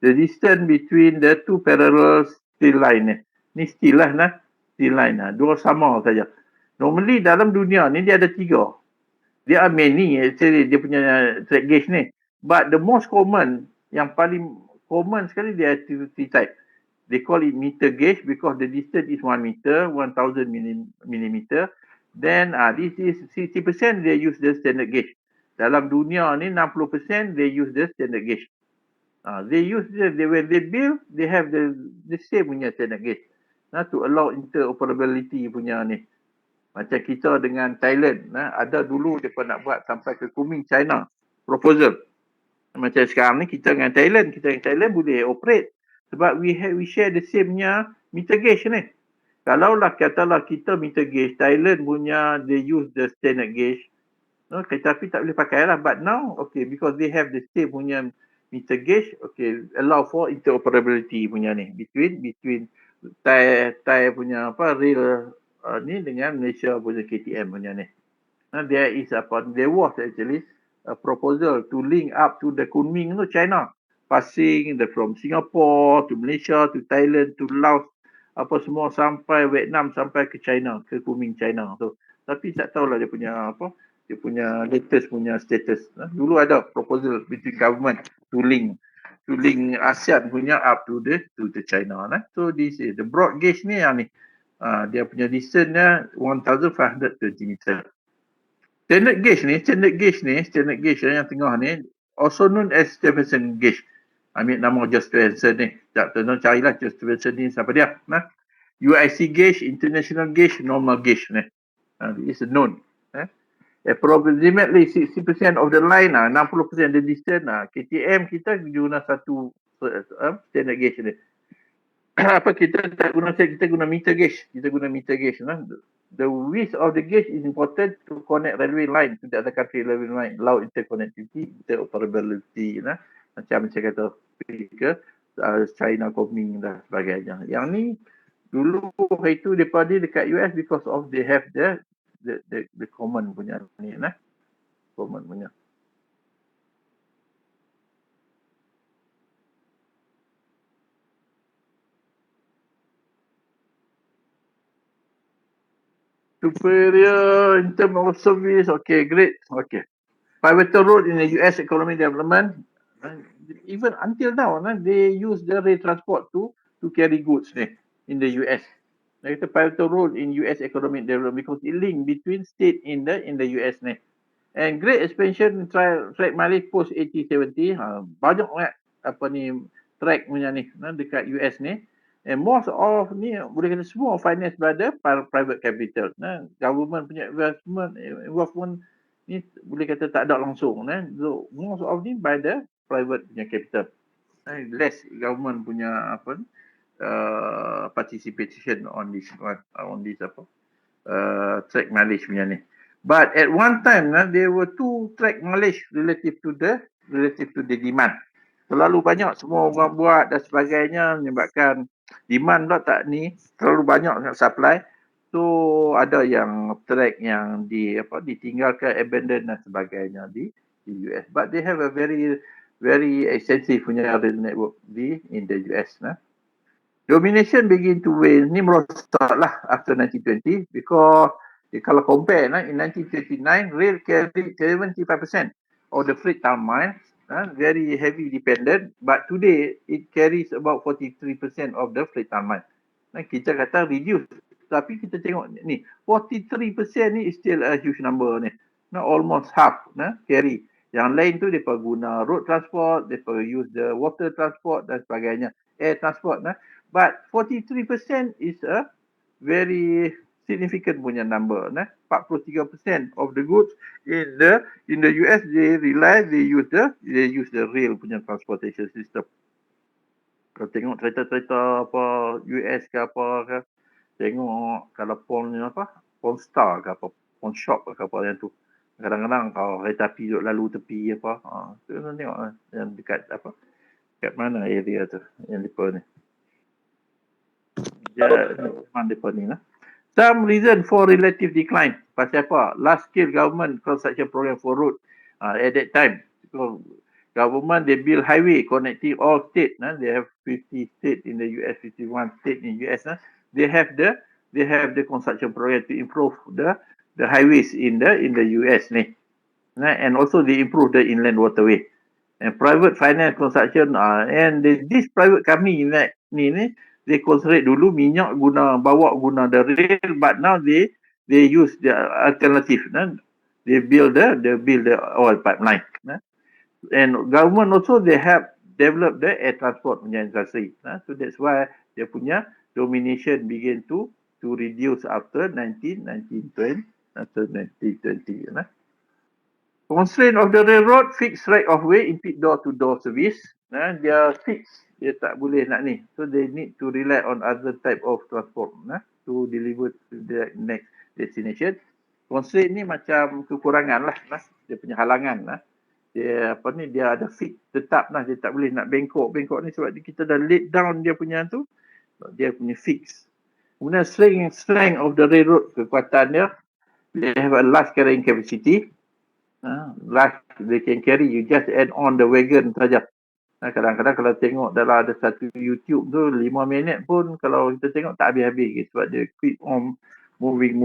the distance between the two parallel steel line ni steel lah nah, steel line dua sama saja. Normally dalam dunia ni dia ada 3. There are many actually dia punya track gauge ni, but the most common, yang paling common sekali dia T-type. They call it meter gauge because the distance is 1 meter, 1000 millimeter. Then this is 60% they use the standard gauge. Dalam dunia ni 60% they use the standard gauge. They use when they build, they have the same punya standard gauge to allow interoperability punya ni. Macam kita dengan Thailand, ada dulu mereka nak buat sampai ke Kunming, China, proposal. Macam sekarang ni kita dengan Thailand boleh operate sebab we share the same nya meter gauge ni. Kalaulah katalah kita meter gauge, Thailand punya they use the standard gauge, tapi tak boleh pakai lah. But now, okay, because they have the same punya meter gauge, okay, allow for interoperability punya ni between Thai punya rail ni dengan Malaysia punya KTM punya ni. There was actually a proposal to link up to the Kunming tu China, passing from Singapore to Malaysia to Thailand to Laos, apa semua sampai Vietnam, sampai ke China, ke Kunming China tu. Tapi tak tahulah dia punya latest punya status. Dulu ada proposal between government to link ASEAN punya up to the China. So this is the broad gauge ni yang ni. Dia punya distance 1520 meter. Standard gauge yang tengah ni also known as Stephenson gauge. Ambil nama Just Stephenson ni. Tuan-tuan carilah Just Stephenson ni siapa dia. UIC gauge, international gauge, normal gauge ni. This is known. Approximately 60% of the line, 60% the distance, KTM kita guna satu standard gauge ni. Kita guna meter gauge. The width of the gauge is important to connect railway line to the other country railway line, allow interconnectivity, interoperability. Macam saya kata ke China, Kunming dan sebagainya. Yang ni dulu itu daripada dekat US because of they have the common punya ni common punya. Superior in terms of service, okay, great, okay. Pivotal role in the US economic development, even until now, they use the rail transport to carry goods in the US. It's a pivotal role in US economic development because it link between state in the US and great expansion track mileage post 80-70, banyak track punya ni dekat US ni. And most of ni boleh kata semua finance by the private capital. Government punya involvement ni boleh kata tak ada langsung. So most of ni by the private punya capital. Less government punya participation on this track mileage punya ni. But at one time there were 2 track mileage relative to the demand. Terlalu banyak semua orang buat dan sebagainya menyebabkan demand pula tak ni, terlalu banyak supply. So ada yang track yang ditinggalkan, abandon dan sebagainya di US. But they have a very extensive punya rail network in the US. Domination begin to wane, ni merosak lah after 1920 because kalau compare in 1929 rail carried 75% of the freight ton miles, very heavy dependent, but today it carries about 43% of the freight ton miles. Kita kata reduce, tapi kita tengok ni 43% ni is still a huge number ni. Almost half carry. Yang lain tu mereka guna road transport, mereka use the water transport dan sebagainya, air transport. But 43% is a very significant punya number. 43% of the goods in the US they use the rail punya transportation system. Kalau tengok kereta-kereta US ke apa, tengok kalau Pawn Star ke apa, Pawn Shop ke apa yang tu. Kadang-kadang kalau kereta api duduk lalu tepi tu tengok yang dekat dekat mana area tu yang depa ni. Some reason for relative decline. Pasal apa? Large scale government construction program for road at that time. So, Government, they build highway connecting all states. They have 50 states in the US, 51 states in the US. They have the construction program to improve the highways in the US ni. And also they improve the inland waterway. And private finance construction, and this private company ni they concentrate dulu minyak bawa the rail, but now they use the alternative. They build the oil pipeline. And government also they have developed the air transport punya industry. So that's why dia punya domination begin to reduce after 1920. Constraint of the railroad, fixed right of way, impede door-to-door service. Dia fixed, dia tak boleh nak ni. So they need to rely on other type of transport to deliver to the next destination. Constraint ni macam kekurangan lah, dia punya halangan. Dia ada fix tetap dia tak boleh nak bengkok ni sebab kita dah laid down dia punya tu, dia punya fix. Kemudian strength of the railroad, kekuatan dia, they have a large carrying capacity. Large they can carry, you just add on the wagon saja. Kadang-kadang kalau tengok dalam ada satu YouTube tu 5 minit pun kalau kita tengok tak habis-habis sebab dia keep on moving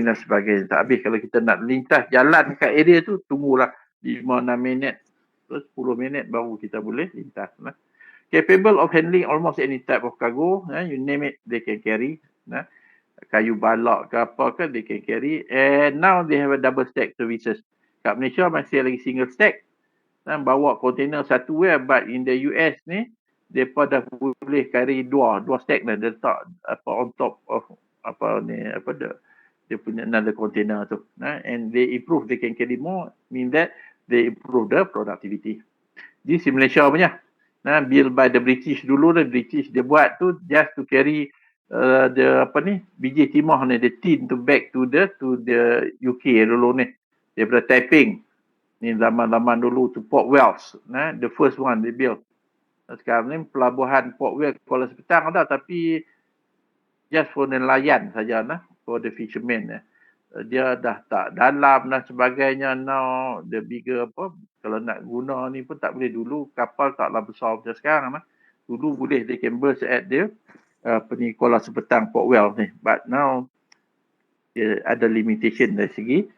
dan sebagainya. Tak habis kalau kita nak lintas jalan kat area tu, tunggulah 5-6 minit, 10 minit baru kita boleh lintas. Capable of handling almost any type of cargo, you name it, they can carry. Kayu balak ke apa ke, they can carry. And now they have a double stack services. Kat Malaysia masih lagi single stack. Bawa kontainer satu but in the US ni, mereka dah boleh carry dua stack dah. Dia letak on top of dia punya another container tu. And they improve, they can carry more, mean that they improve the productivity. This Malaysia punya. Built by the British dulu, the British dia buat tu just to carry biji timah ni, the tin to back to the UK dulu ni. Daripada Taiping ni zaman dulu to Port Wells, the first one they built. Sekarang ni pelabuhan Port Wells Kuala Sepetang dah, tapi just for nelayan saja for the fishermen. Dia dah tak dalam dan sebagainya. Now the bigger kalau nak guna ni pun tak boleh. Dulu kapal taklah besar macam sekarang. Dulu boleh, they can burst at the Kuala Sepetang Port Wells ni, but now ada limitation dari segi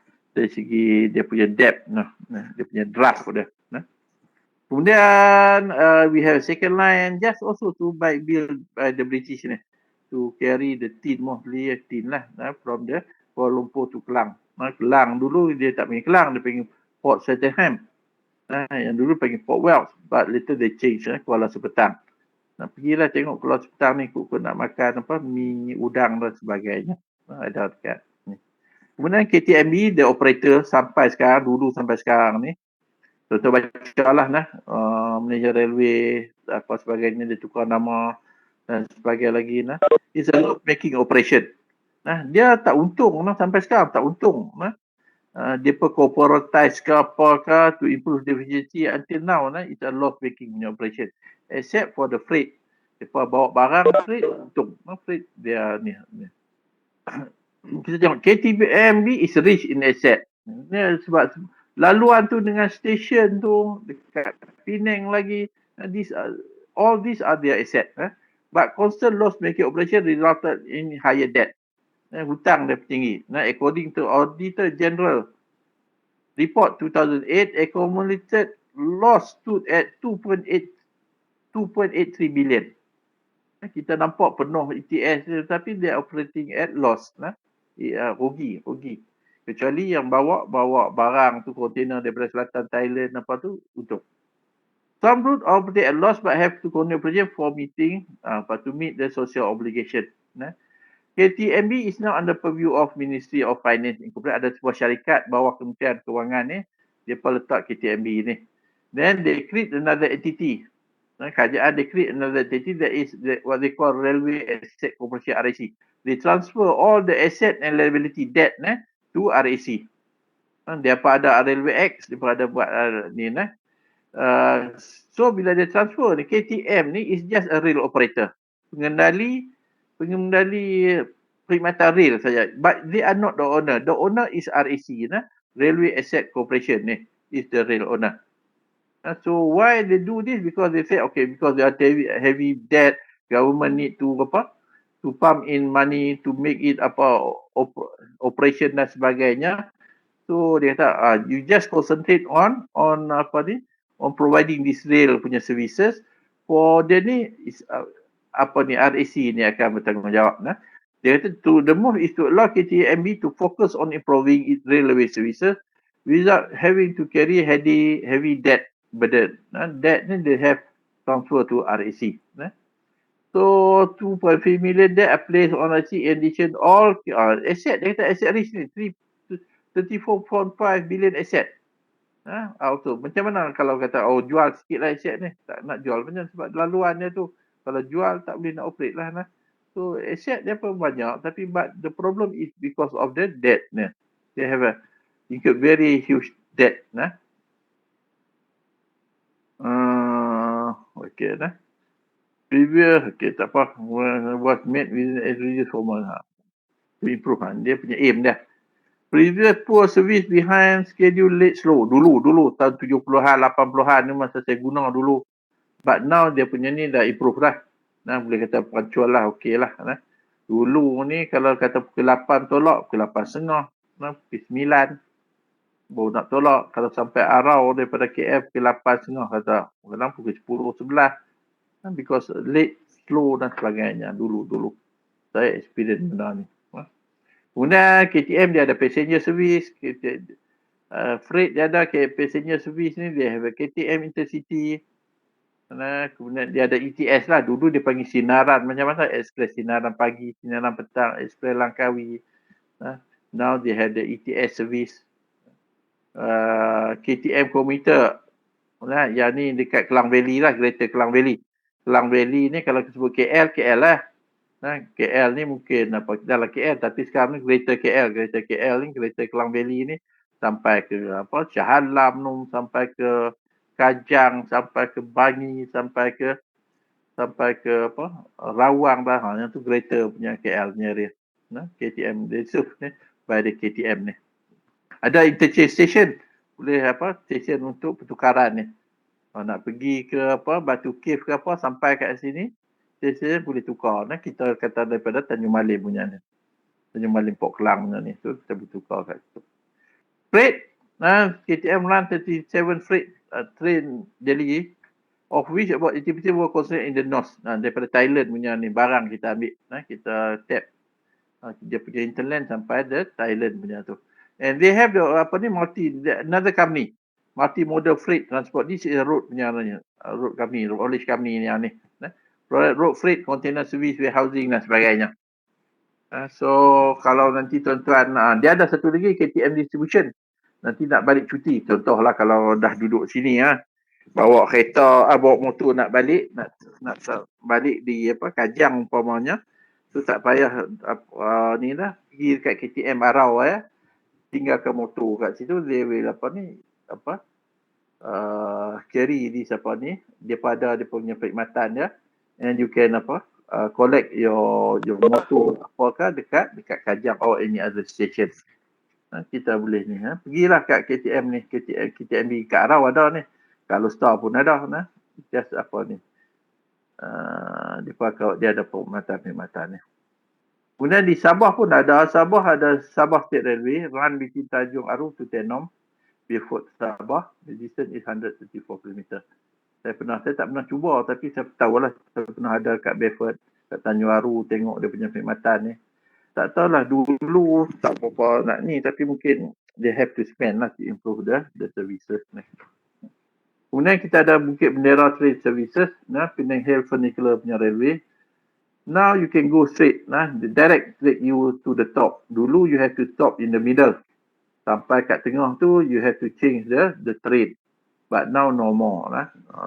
dia punya depth, dia punya draft dia. Kemudian we have second line just also to build by the British ni to carry the tin, mostly tin from the Kuala Lumpur to Kelang. Kelang dulu dia tak panggil Kelang, dia panggil Port Swettenham. Yang dulu panggil Port Wells, but later they change Kuala Sepetang. Pergilah tengok Kuala Sepetang ni, kau nak makan mi udang dan sebagainya. Ada dekat ni. Kemudian KTMB, the operator sampai sekarang, dulu sampai sekarang ni. Contoh baca lah Malaysia Railway, apa sebagainya, dia tukar nama dan sebagainya lagi. It's a loss-making operation. Dia tak untung sampai sekarang, tak untung. Dia corporatize ke apa ke to improve the efficiency until now. It's a loss-making operation. Except for the freight. Dia bawa barang, freight, untung. Freight, dia ni. Kita tengok KTMB is rich in asset. Sebab laluan tu dengan stesen tu dekat Penang lagi, all these are their asset. But constant loss making operation resulted in higher debt. Hutang dia tinggi. According to Auditor General Report 2008, accumulated loss stood at 2.83 billion. Kita nampak penuh ETS tapi dia operating at loss. Rugi. Kecuali yang bawa barang tu, kontainer daripada selatan Thailand apa tu, untung. Some route operate at loss but have to continue project for to meet the social obligation. KTMB is now under purview of Ministry of Finance. Ada sebuah syarikat bawah Kementerian Kewangan ni, dia letak KTMB ni. Then they create another entity. Kerajaan, they create another entity that is what they call Railway Asset Corporation, RAC. They transfer all the asset and liability debt to RAC. Dia ada Railway X, dia ada buat ni. So bila dia transfer ni, KTM ni is just a rail operator. Pengendali perkhidmatan rail saja. But they are not the owner. The owner is RAC. Railway Asset Corporation ni is the rail owner. So why they do this? Because they say, okay, because they are heavy debt, government need to to pump in money to make it operation dan sebagainya. So dia kata, you just concentrate on providing this rail punya services. For dia ni is RAC ni akan bertanggungjawab. Nah. Dia kata the move is to allow KTMB to focus on improving its railway services without having to carry heavy debt burden. Debt ni they have transfer to RAC. Nah. So 2.3 million debt are placed on RAC in addition all asset. Dia kata asset risk ni 34.5 billion asset. Auto. Macam mana kalau kata, jual sikit lah aset ni. Tak nak jual macam sebab laluan dia tu. Kalau jual tak boleh nak operate lah. So aset dia pun banyak. Tapi but the problem is because of the debt ni. They have a very huge debt. Okay. Previous, okay tak apa. Was made with a reduced formula. To improve. Dia punya aim dia. Previous poor service behind schedule late slow. Dulu tahun 70-an, 80-an ni masa saya guna dulu. But now dia punya ni dah improve lah. Boleh kata punctual lah, okey lah. Dulu ni kalau kata pukul 8 tolak, pukul 8.30. Pukul 9 baru nak tolak. Kalau sampai Arau daripada KL pukul 8.30 kata. Kadang pukul 10, 11. Because late, slow dan sebagainya dulu. Saya experience benda ni. Kemudian KTM dia ada passenger service, freight dia ada passenger service ni, dia have a KTM Intercity. Kemudian dia ada ETS lah. Dulu dia panggil sinaran macam mana? Express sinaran pagi, sinaran petang, Express Langkawi. Now they have the ETS service. KTM Commuter. Yang ni dekat Klang Valley lah, Greater Klang Valley. Klang Valley ni kalau kita sebut KL lah. KL ni mungkin dalam KL tapi sekarang ni Greater KL ni Greater Klang Valley ni sampai ke Shah Alam sampai ke Kajang, sampai ke Bangi, sampai ke Rawang dah. Yang tu Greater punya KL punya area. KTM dia ni by the KTM ni. Ada interchange station. Boleh station untuk pertukaran ni. Nak pergi ke Batu Cave ke sampai kat sini station boleh tukar. Kita kata daripada Tanjung Malim punya ni. Tanjung Malim Port Klang punya ni. So kita boleh tukar kat situ. Freight. KTM run 37 freight train daily. Of which about 80% were concentrated in the north. Daripada Thailand punya ni barang kita ambil. Kita tap. Dia punya interland sampai the Thailand punya tu. And they have the another company. Multi-modal freight transport. This is a road punya road company. Road company ni. Road freight, container service, warehousing dan sebagainya. So kalau nanti tuan-tuan, dia ada satu lagi KTM Distribution. Nanti nak balik cuti. Contohlah kalau dah duduk sini, bawa kereta, bawa motor nak balik balik di Kajang umpamanya. So tak payah ni lah, pergi dekat KTM Arau tinggalkan motor kat situ, dia will carry di dia pada dia punya perkhidmatan dia. And you can collect your motor dekat Kajang or any other station. Kita boleh ni pergilah kat KTM ni, KTM kat Arau ada ni, kat Lostar pun ada just dia ada perkhidmatan ni. Kemudian di Sabah pun ada. Sabah State Railway run between Tanjung Aru to Tenom, Beaufort Sabah. The distance is 134 km. Saya tak pernah cuba tapi saya tahulah, saya pernah ada kat Beaufort, kat Tanjung Aru, tengok dia punya perkhidmatan ni. Tak tahulah dulu tak apa nak ni, tapi mungkin they have to spend lah to improve the services ni. Kemudian kita ada Bukit Bendera Train Services, Penang Hill Funicular punya railway. Now you can go straight, the direct straight you to the top. Dulu you have to stop in the middle. Sampai kat tengah tu you have to change the train. But now no more.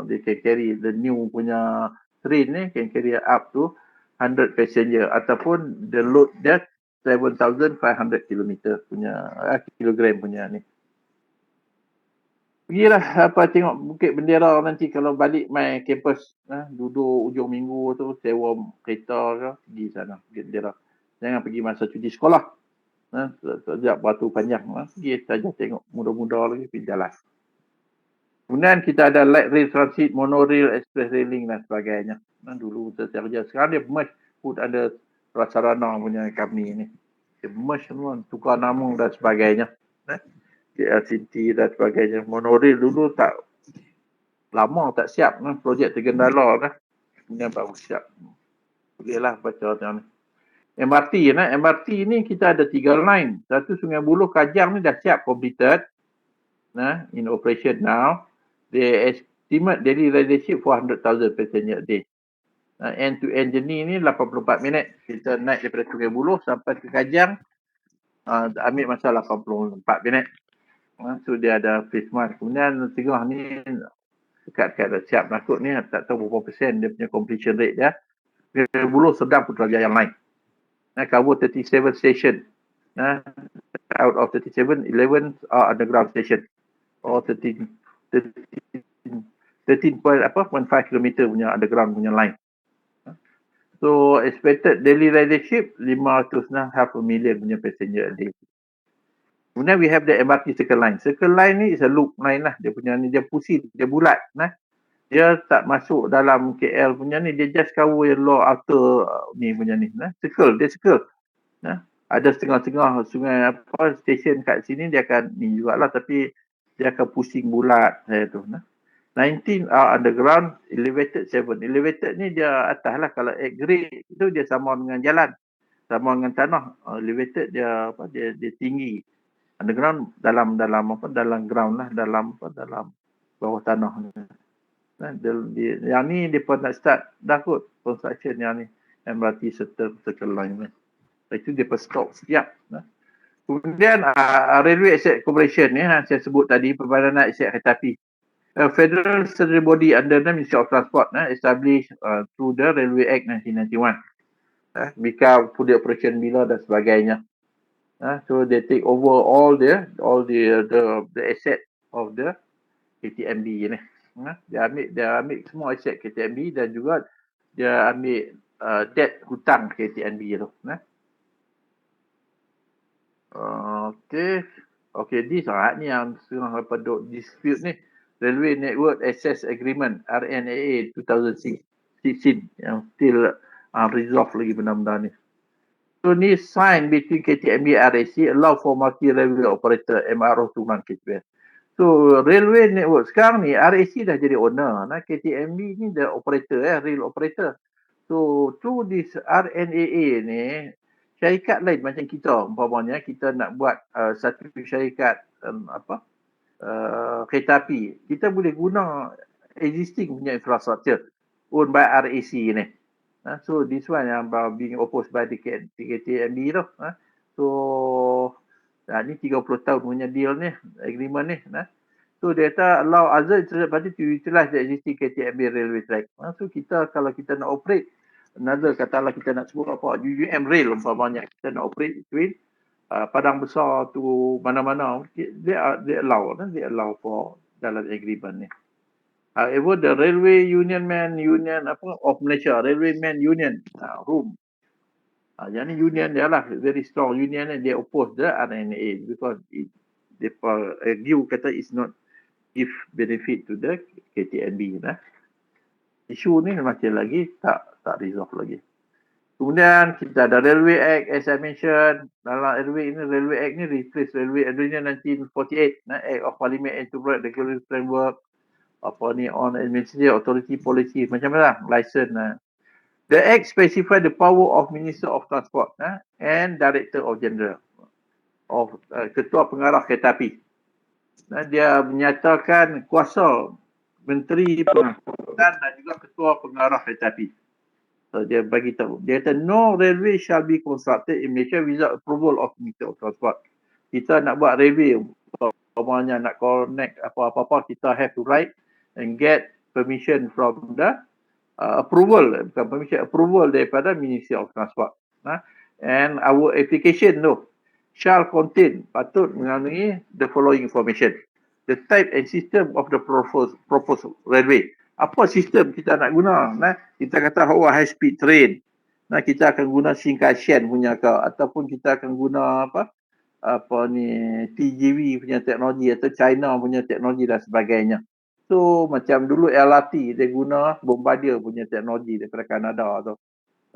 They can carry the new punya train ni can carry up to 100 passenger ataupun the load dia 7,500 km punya kilogram punya ni. Pergilah tengok Bukit Bendera nanti kalau balik main kampus, duduk ujung minggu tu sewa kereta ke pergi sana Bukit Bendera. Jangan pergi masa cuti sekolah. Sejak batu panjang pergi saja tengok muda-muda lagi pergi jalan. Kemudian kita ada light rail transit, monorail, express railing dan sebagainya. Dulu terjadi. Sekarang dia merge put ada Prasarana punya company ni. Dia merge semua, tukar nama dan sebagainya. KLCT dan sebagainya. Monorail dulu tak lama tak siap. Projek tergendala kan. Kemudian baru siap. Bolehlah baca macam ni. MRT MRT ni kita ada 3 line. Satu Sungai Buloh Kajang ni dah siap completed. In operation now. They estimate daily ridership 400,000 passenger a day. End-to-end journey ni 84 minit. Kita naik daripada Sungai Buloh sampai ke Kajang. Ambil masa 84 minit. So dia ada phase 1. Kemudian tengah ni dekat-dekat dah siap nak ni. Tak tahu berapa persen dia punya completion rate dia. Sungai Buloh sedang Putrajaya yang lain. Cover 37 station. Out of 37, 11 are underground station. Or 13.5 km punya underground punya line. So expected daily ridership 500 half a million punya passenger a day. Kemudian we have the MRT Circle Line. Circle Line ni is a loop line lah. Dia punya ni dia pusing, dia bulat. Dia tak masuk dalam KL punya ni, dia just cover yang lower outer ni punya ni. Circle, dia circle. Ada setengah-setengah sungai stesen kat sini dia akan ni jugalah, tapi dia akan pusing bulat tu. 19 are underground, elevated 7. Elevated ni dia atas lah. Kalau 8 grade tu dia sama dengan jalan, sama dengan tanah. Elevated dia dia tinggi. Underground dalam ground lah, dalam bawah tanah. Yang ni dia pun nak start dah kot construction yang ni, MRT Circle Line ni. Itu dia pun stop siap. Kemudian Railway Asset Corporation ni saya sebut tadi, Perbadanan Aset Kereta Api. Federal statutory body under the Ministry of Transport, established through the Railway Act 1991. Become fully operation bila dan sebagainya. So they take over all the asset of the KTMB ni. Dia ambil semua aset KTMB dan juga dia ambil debt hutang KTMB tu. Okay, this ni yang setengah pada dispute ni. Railway Network Access Agreement RNAA 2016 yang still unresolved lagi benda-benda ni. So ni sign between KTMB and RAC allow for multi-railway operator MRO to run KTM. So Railway Network sekarang ni RAC dah jadi owner. KTMB ni the operator, rail operator. So through this RNAA ni, syarikat lain macam kita, umpamanya kita nak buat satu syarikat kereta api, kita boleh guna existing punya infrastructure owned by RAC ni. So this one yang being opposed by the KTMB tu. So ni 30 tahun punya deal ni, agreement ni. So dia kata allow other interested party to utilize the existing KTMB railway track. So kita kalau kita nak operate another, katalah kita nak sebut apa, UUM rail umpamanya, kita nak operate between Padang Besar tu mana-mana, they allow for dalam agreement ni. However, the Railway Union of Malaysia, Railway Man Union, RUM. Yang ni union dia lah, very strong union, and they oppose the RNA because they argue kata it's not give benefit to the KTMB. Isu ni masih lagi tak resolve lagi. Kemudian kita ada Railway Act, as I mentioned. Dalam Railway Act ni replace Railway Act 1948, Act of Parliament and to provide regulatory framework on administrative authority policy, macam mana license. The Act specify the power of Minister of Transport and Director of General of Ketua Pengarah Kereta Api. Dia menyatakan kuasa Menteri Pengangkutan dan juga Ketua Pengarah Kereta Api. So dia bagi tahu. Dia kata no railway shall be constructed in Malaysia without approval of Minister of Transport. Kita nak buat railway, umpamanya nak connect apa-apa, kita have to write and get permission from the approval daripada Ministry of Transport. And our application shall contain, patut mengandungi the following information. The type and system of the proposed railway. Apa sistem kita nak guna? Kita kata high speed train. Kita akan guna Shinkansen punya ataupun kita akan guna TGV punya teknologi atau China punya teknologi dan sebagainya. So macam dulu LRT dia guna Bombardier punya teknologi daripada Kanada tu.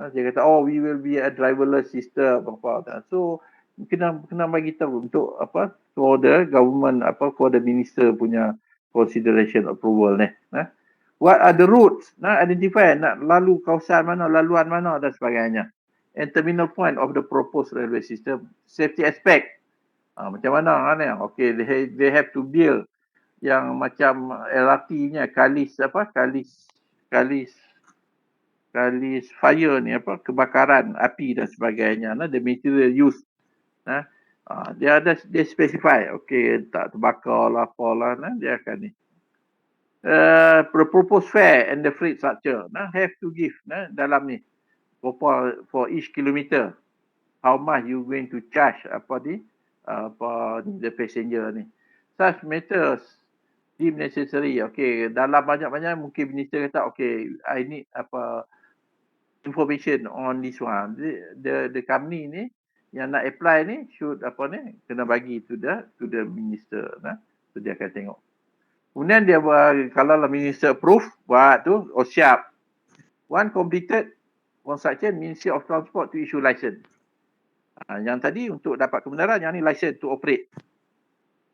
Dia kata we will be a driverless system apa. So kena bagi tahu untuk apa for the government for the minister punya consideration approval ni. What are the routes? Identify nak lalu kawasan mana, laluan mana dan sebagainya. And terminal point of the proposed railway system. Safety aspect. Macam mana ni? Okay, they have to build yang macam LRT-nya kalis fire ni kebakaran api dan sebagainya. The material used. Dia specify. Okay, tak terbakar lah apalah. Dia akan ni. Proposed fare and the freight structure have to give dalam ni for each kilometer how much you going to charge the passenger ni. Such matters deemed necessary. Okay, dalam banyak-banyak mungkin minister kata okay, I need information on this one. The company ni yang nak apply ni should kena bagi to the minister. So dia akan tengok. Kemudian dia kalau lah minister approve buat tu siap. One completed construction, Ministry of Transport to issue license. Yang tadi untuk dapat kebenaran, yang ni license to operate.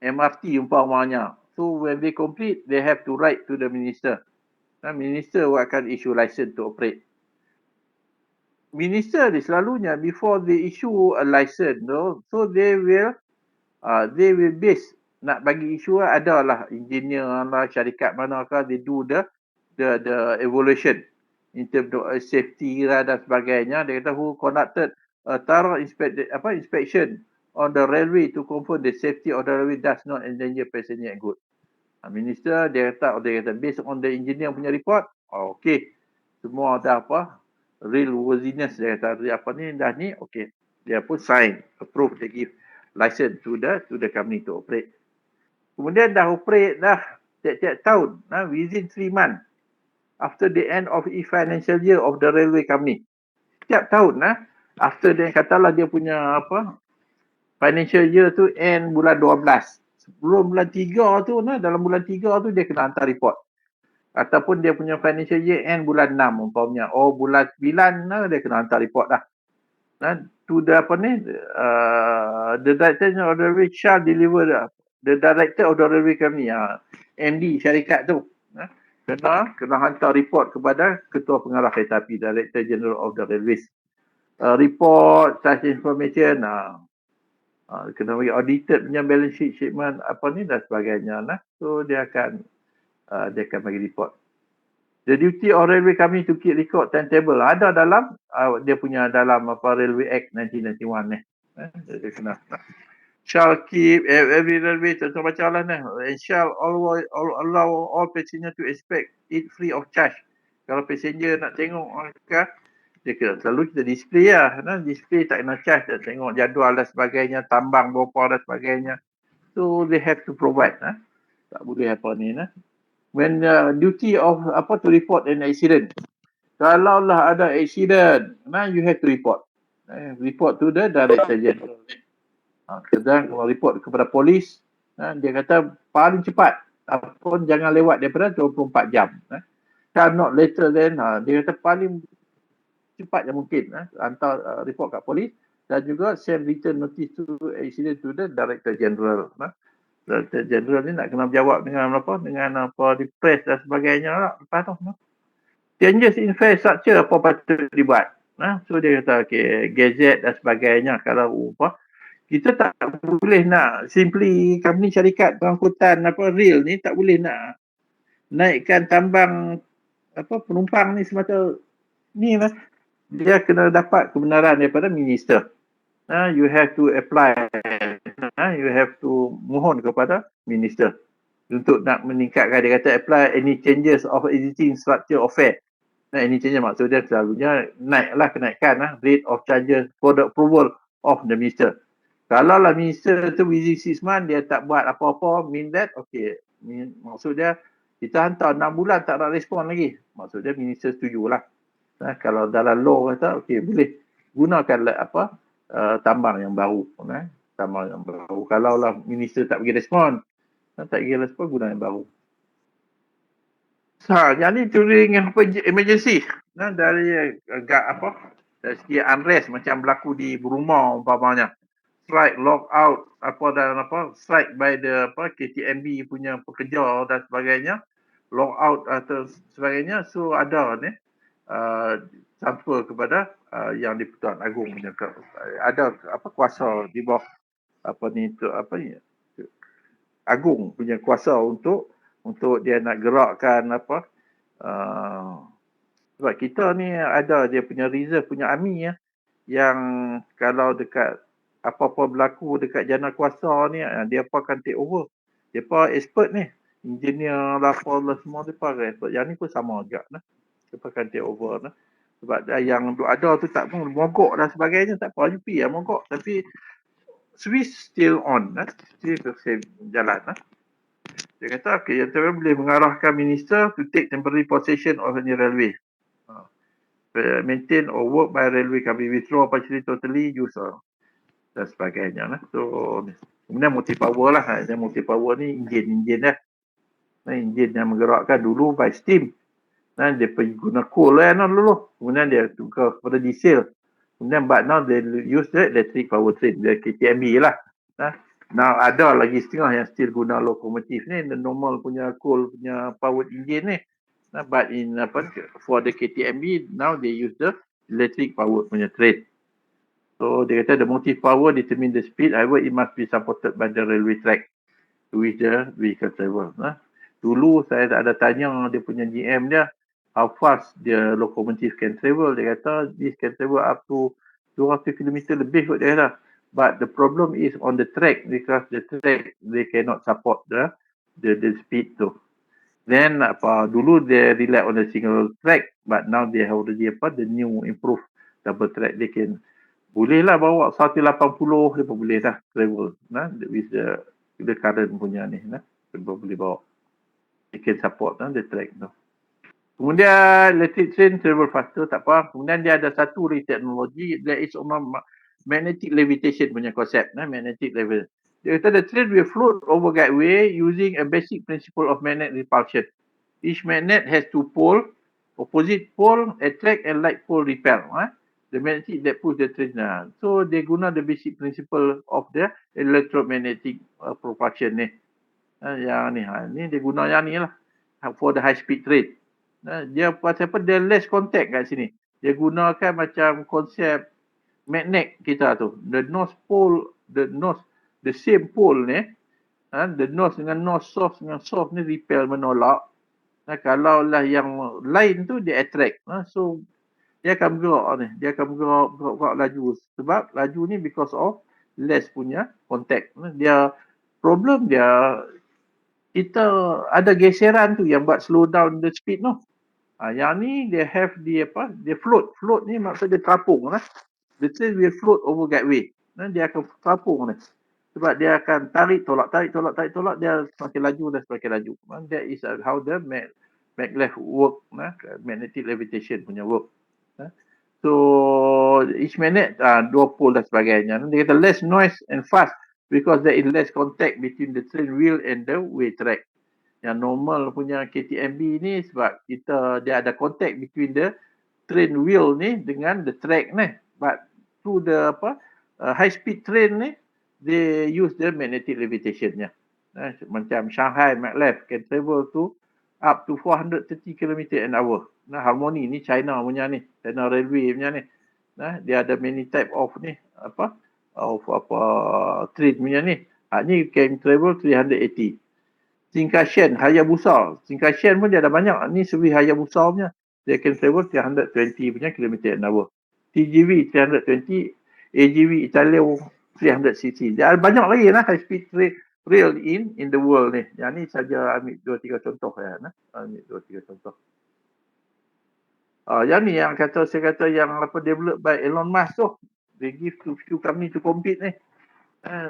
MRT umpamanya. So when they complete, they have to write to the minister. Minister akan issue license to operate. Minister ni selalunya before they issue a license, so they will base nak bagi issue adalah engineer lah, syarikat manakah, they do the evaluation in terms of safety lah dan sebagainya. Dia kata who conducted a thorough inspection on the railway to confirm the safety of the railway does not endanger passenger and goods. Minister dia kata based on the engineer punya report, okay, semua dah real worthiness, dia kata dah ni, okay, dia pun sign, approve, they give license to the company to operate. Kemudian dah operate dah tiap-tiap tahun, within 3 months after the end of each financial year of the railway company. Tiap tahun after dia katalah dia punya financial year tu end bulan 12. Sebelum bulan 3 tu dalam bulan 3 tu dia kena hantar report. Ataupun dia punya financial year end bulan 6 umpamanya. Bulan 9 dia kena hantar report dah. To the the director of the railway shall deliver the director of the railway company, MD syarikat tu kena hantar report kepada ketua pengarah kereta api, Director General of the Railways. Report such information kena bagi audited punya balance sheet statement dan sebagainya. So dia akan bagi report. The duty of railway company to keep record timetable ada dalam dia punya dalam Railway Act 1991 ni. Dia kena shall keep every railway, contoh baca lah and shall allow all passenger to expect it free of charge. Kalau passenger nak tengok dia kena selalu kita display display tak kena charge, dia tengok jadual dan sebagainya, tambang berapa dan sebagainya. So they have to provide tak boleh ni when duty of to report an accident. Kalau lah ada accident, you have to report. Report to the Director General. Kadang kalau report kepada polis, dia kata paling cepat pun jangan lewat daripada 24 jam. Not later than, dia kata paling cepat yang mungkin hantar report kat polis dan juga send written notice to accident to the Director General. Director General ni nak kena jawab dengan di press dan sebagainya lepas tu. Changes in fare structure apa patut dibuat. So dia kata okay, gazette dan sebagainya. Kalau kita tak boleh nak simply company syarikat pengangkutan rail ni tak boleh nak naikkan tambang penumpang ni semata ni dia kena dapat kebenaran daripada minister. You have to apply, you have to mohon kepada minister untuk nak meningkatkan. Dia kata apply any changes of existing structure of fare. Any changes maksudnya selalunya naiklah kenaikan rate of charges for the approval of the minister. Kalau lah minister tu within 6 months dia tak buat apa-apa, mean that okay, maksudnya kita hantar 6 bulan tak ada respon lagi, maksudnya minister setujulah. Kalau dalam law kata okay, boleh gunakan tambang yang baru. Tambang yang baru. Kalau lah minister tak bagi respon, guna yang baru. Yang ni during emergency. Dari dari segi unrest macam berlaku di Burma umpamanya. Strike, lockout, strike by the KTMB punya pekerja dan sebagainya. Lockout atau sebagainya. So ada ni transfer kepada yang di-Pertuan Agong punya ada kuasa di bawah Agong punya kuasa untuk dia nak gerakkan sebab kita ni ada dia punya reserve punya army ya, yang kalau dekat apa-apa berlaku dekat jana kuasa ni dia akan take over. Dia expert ni, engineer lah semua dia expert. Yang ni pun sama juga nah. Dia akan take over nah. Sebab yang ada tu tak pun mogok dan sebagainya, tak apa UP yang mogok, tapi Swiss still on nah. Still jalan nah. Dia kata okey, yang terbaik boleh mengarahkan minister to take temporary possession of the railway. Maintain or work by railway can be withdraw partially totally use dan sebagainya lah. So kemudian multi power lah. Dan multi power ni enjin lah. Enjin yang menggerakkan dulu by steam. Dia pergi guna coal lah dulu. Kemudian dia tukar kepada diesel. Kemudian but now they use the electric power train, the KTMB lah. Now ada lagi setengah yang still guna lokomotif ni, the normal punya coal punya powered engine ni. But in for the KTMB now they use the electric power punya train. So dia kata the motive power determine the speed, however it must be supported by the railway track to which the vehicle travel. Dulu saya ada tanya dia punya GM dia, how fast the locomotive can travel. Dia kata this can travel up to 200 km lebih kot dia kata. But the problem is on the track, because the track they cannot support the speed tu. Then dulu they rely on the single track, but now they have already the new improved double track. They can bolehlah bawa 180 dia pun boleh dah travel with the current punya ni boleh bawa. They can support the track tu. Kemudian electric train travel faster, tak apa. Kemudian dia ada satu teknologi, there is magnetic levitation punya konsep, magnetic levitation. Dia kata the train will float over guideway using a basic principle of magnet repulsion. Each magnet has two pole, opposite pole attract and like pole repel. The magnetic that push the train. So they guna the basic principle of the electromagnetic propulsion ni. Yang ni dia guna yang ni lah for the high speed train. Dia pasal apa, dia less contact kat sini. Dia gunakan macam konsep magnet kita tu. The north pole, the same pole ni, the north dengan north, south dengan south ni repel, menolak. Kalau lah yang lain tu dia attract. So dia akan bergerak ni. Dia akan bergerak laju. Sebab laju ni because of less punya contact. Dia problem dia, kita ada geseran tu yang buat slow down the speed tu. Yang ni dia have dia float. Float ni maksud dia terapung lah. The train will float over guideway. Dia akan terapung ni. Sebab dia akan tarik, tolak, dia semakin laju dan semakin laju. That is how the maglev work, magnetic levitation punya work. So each magnet dua pole dan sebagainya. Dia kata less noise and fast because there is less contact between the train wheel and the way track. Yang normal punya KTMB ni sebab dia ada contact between the train wheel ni dengan the track ni. But through the high speed train ni, they use the magnetic levitation nya. Macam Shanghai maglev can travel to up to 430 km an hour. Harmony ni China punya ni, China Railway punya ni. Dia ada many type of ni train punya ni. Ni can travel 380. Shinkansen, Hayabusa. Shinkansen pun dia ada banyak. Ni sebenarnya Hayabusa punya. Dia can travel 320 punya km an hour. TGV 320, AGV Italio 300cc. Dia ada banyak lagi high speed rail in the world ni. Yang ni saja ambil 2-3 contoh ya. Ambil 2-3 contoh. Yang ni yang saya kata yang developed by Elon Musk tu. They give to few company to compete ni.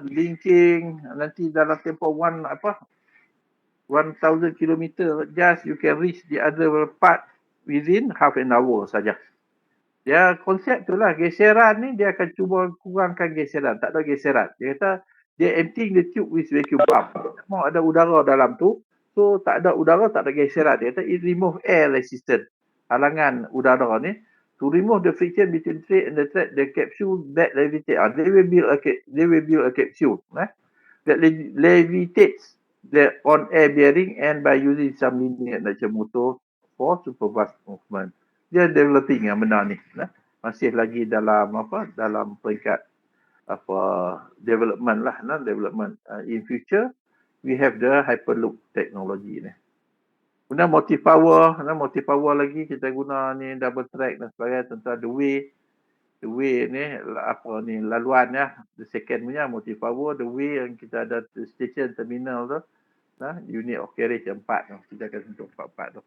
Linking nanti dalam tempoh 1,000 km just you can reach the other part within half an hour saja. Dia konsep tu lah, geseran ni dia akan cuba kurangkan geseran, tak ada geseran. Dia kata dia emptying the tube with vacuum pump. Mau ada udara dalam tu, So tak ada udara, tak ada geseran. Dia kata it remove air resistance. Halangan udara ni. To remove the friction between train and the track, the capsule that levitate. They will build a capsule that levitates on air bearing and by using some linear inertial motor for supervised movement. Dia developing yang benda ni. Masih lagi dalam dalam peringkat development lah, development. In future, we have the hyperloop technology ni. Guna motive power lagi kita guna ni double track dan sebagainya tentang the way ni laluan the second punya motive power, the way yang kita ada station terminal tu, unit of carriage 4 tu, kita akan sentuh 4 tu.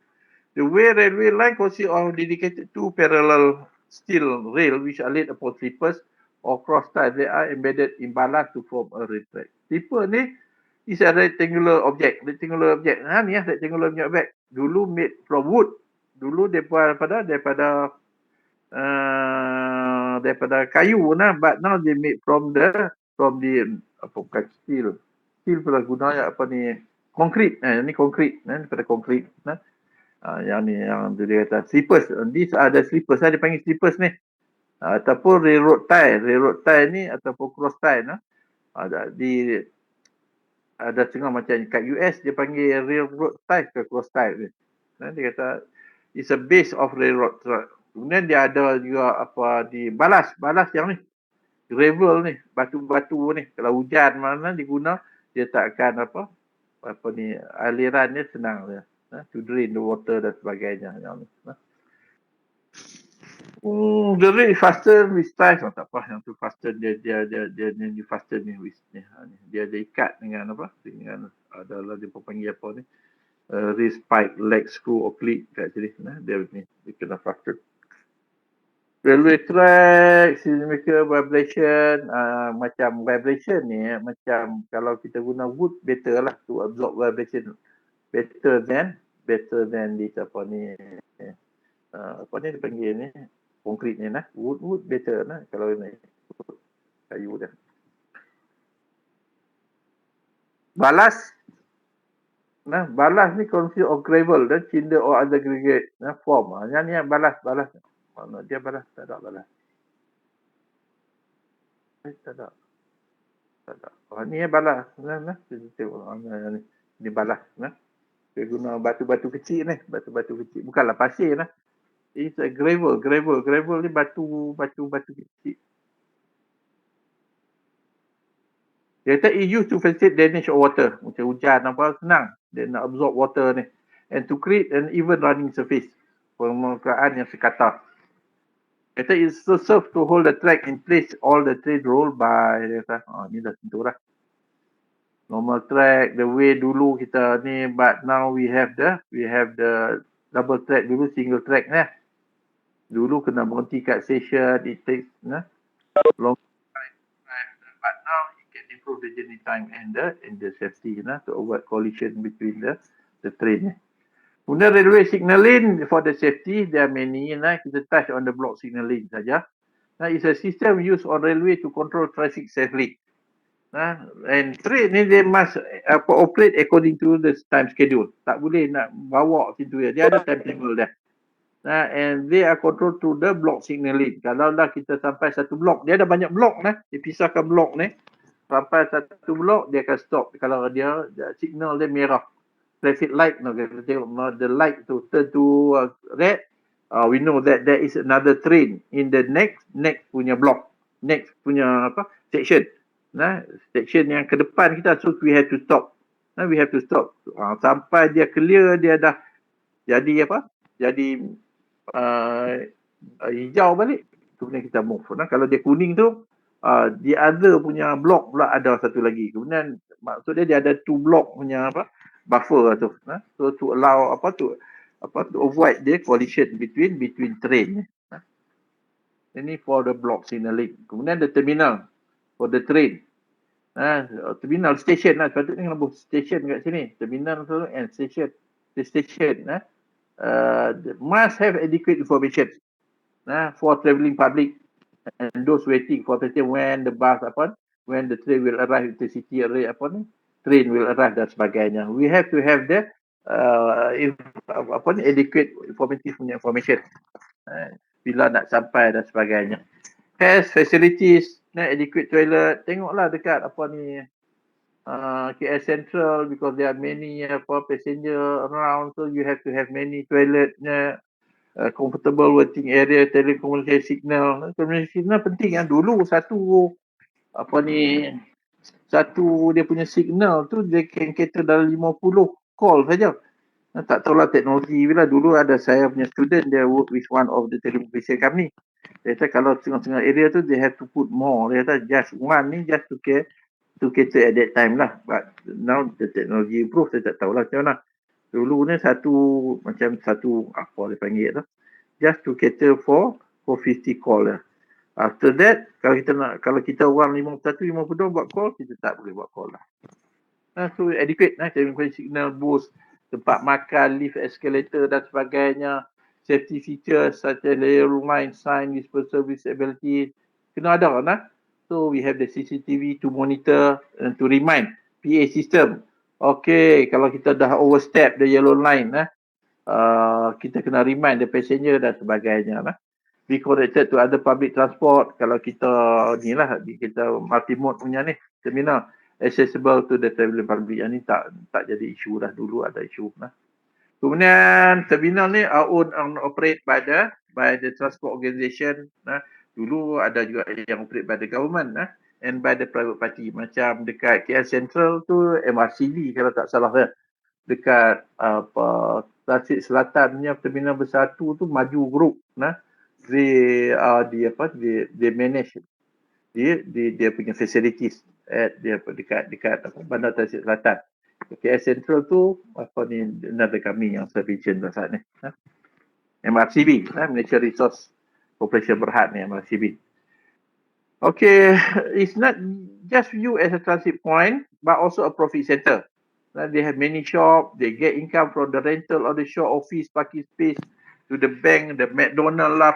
The way railway line consists of dedicated two parallel steel rail which are laid upon sleepers or cross ties. They are embedded in ballast to form a rail track. Sleeper ni is a rectangular object. Rectangular object. Rectangular object. Dulu made from wood. Dulu daripada kayu but now they made from the bukan steel. Steel pula guna konkrit. Ni konkrit. Daripada konkrit. Yang ni yang dia kata sleepers. These are the sleepers. Dia panggil sleepers ni. Ataupun railroad tie. Railroad tie ni ataupun cross tie. Ada setengah macam kat US dia panggil railroad tie ke cross tie ni. Dia kata it's a base of railroad track. Kemudian dia ada juga di balas yang ni. Gravel ni, batu-batu ni. Kalau hujan mana diguna, dia tak akan aliran dia senang dia. To drain the water dan sebagainya. The rate faster with time. Tak apa, yang tu faster dia faster ni with ni. Dia ikat dengan dengan adalah dia panggil ni. Wrist spike, leg screw or clip kat sini. Dia kena faster. Railway track, symmetrical vibration, macam vibration ni, macam kalau kita guna wood better lah to absorb vibration. Better than this ni dia panggil ni, konkrit ni wood better kalau ni kayu dah. Balas ni consist of gravel dan cinder or other aggregate form. Yang ni balas. Mana dia balas? Tak ada balas. Tak ada. Ni balas. Ni balas. Dia guna batu-batu kecil ni. Batu-batu kecil. Bukanlah pasir lah. It's a gravel. Gravel ni batu kecil. Dia kata it used to facilitate drainage of water. Macam hujan senang. Dia nak absorb water ni. And to create an even running surface. Permukaan yang sekata. Dia kata it so serve to hold the track in place all the train roll by. Dia kata, ni dah tentu lah. Normal track, the way dulu kita ni, but now we have the double track, dulu single track ni. Dulu kena berhenti kat station, it takes long time, but now it can improve the journey time and the safety to avoid collision between the train. Kemudian railway signalling for the safety, there are many. Kita touch on the block signalling saja. It's a system used on railway to control traffic safely. And train ni they must operate according to the time schedule. Tak boleh nak bawa situ ya. Dia ada timetable dia. And they are controlled through the block signalling. Kalau dah kita sampai satu blok, dia ada banyak blok dia pisahkan blok ni. Sampai satu blok dia akan stop. Kalau dia signal dia merah. Traffic light, kita tengok the light to turn to red, we know that there is another train in the next punya block, next punya section. Section yang ke depan kita, so we have to stop. We have to stop sampai dia clear, dia dah jadi jadi hijau balik, kemudian kita move. Kalau dia kuning tu, the other punya block pula ada satu lagi. Kemudian maksudnya dia ada two block punya buffer tu. So to allow to avoid the collision between train. Ini for the block signaling. Kemudian the terminal for the train. Terminal station sepatutnya kena buat station kat sini. Terminal tu and station. The station must have adequate information for travelling public and those waiting for the train when the bus when the train will arrive at the city area train will arrive dan sebagainya. We have to have the adequate informative punya information. Bila nak sampai dan sebagainya. Health facilities, adequate toilet. Tengoklah dekat KL Central, because there are many passenger around, so you have to have many toilet, comfortable waiting area, telecommunication signal. Communication signal penting kan. Dulu satu dia punya signal tu dia can cater dalam 50 call saja. Tak tahulah teknologi bila. Dulu ada saya punya student, dia work with one of the telecommunication company. Dia kata kalau tengah-tengah area tu they have to put more. Dia kata just one ni just to cater at that time lah. But now the technology improve, saya tak tahulah macam mana. Dulu ni satu apa dia panggil tu, just to cater for 50 call lah. After that, kalau kita orang 51, 52 buat call, kita tak boleh buat call lah. So adequate signal boost, tempat makan, lift, escalator dan sebagainya, safety features such as layer line, sign, dispersal visibility, kena ada kan. So we have the CCTV to monitor and to remind. PA system. Okay, kalau kita dah overstep the yellow line, kita kena remind the passenger dan sebagainya. Be connected to other public transport. Kalau kita kita multi-mode punya ni, terminal accessible to the travelling public. Yang ni tak jadi isu dah. Dulu ada isu. Kemudian terminal ni owned and operate by the transport organisation. Dulu ada juga yang operate by the government and by the private party. Macam dekat KL Central tu MRCB kalau tak salah saya. Dekat Tasik Selatan punya terminal besar tu Maju Group. They manage dia punya facilities at dia dekat Bandar Tasik Selatan. KL Central tu ada kami yang saya mention saat ni. MRCB, Malaysia Resource Corporation Berhad ni, MRCB. Okay, it's not just viewed as a transit point, but also a profit center. They have many shops, they get income from the rental of the shop, office, parking space, to the bank, the McDonald lah,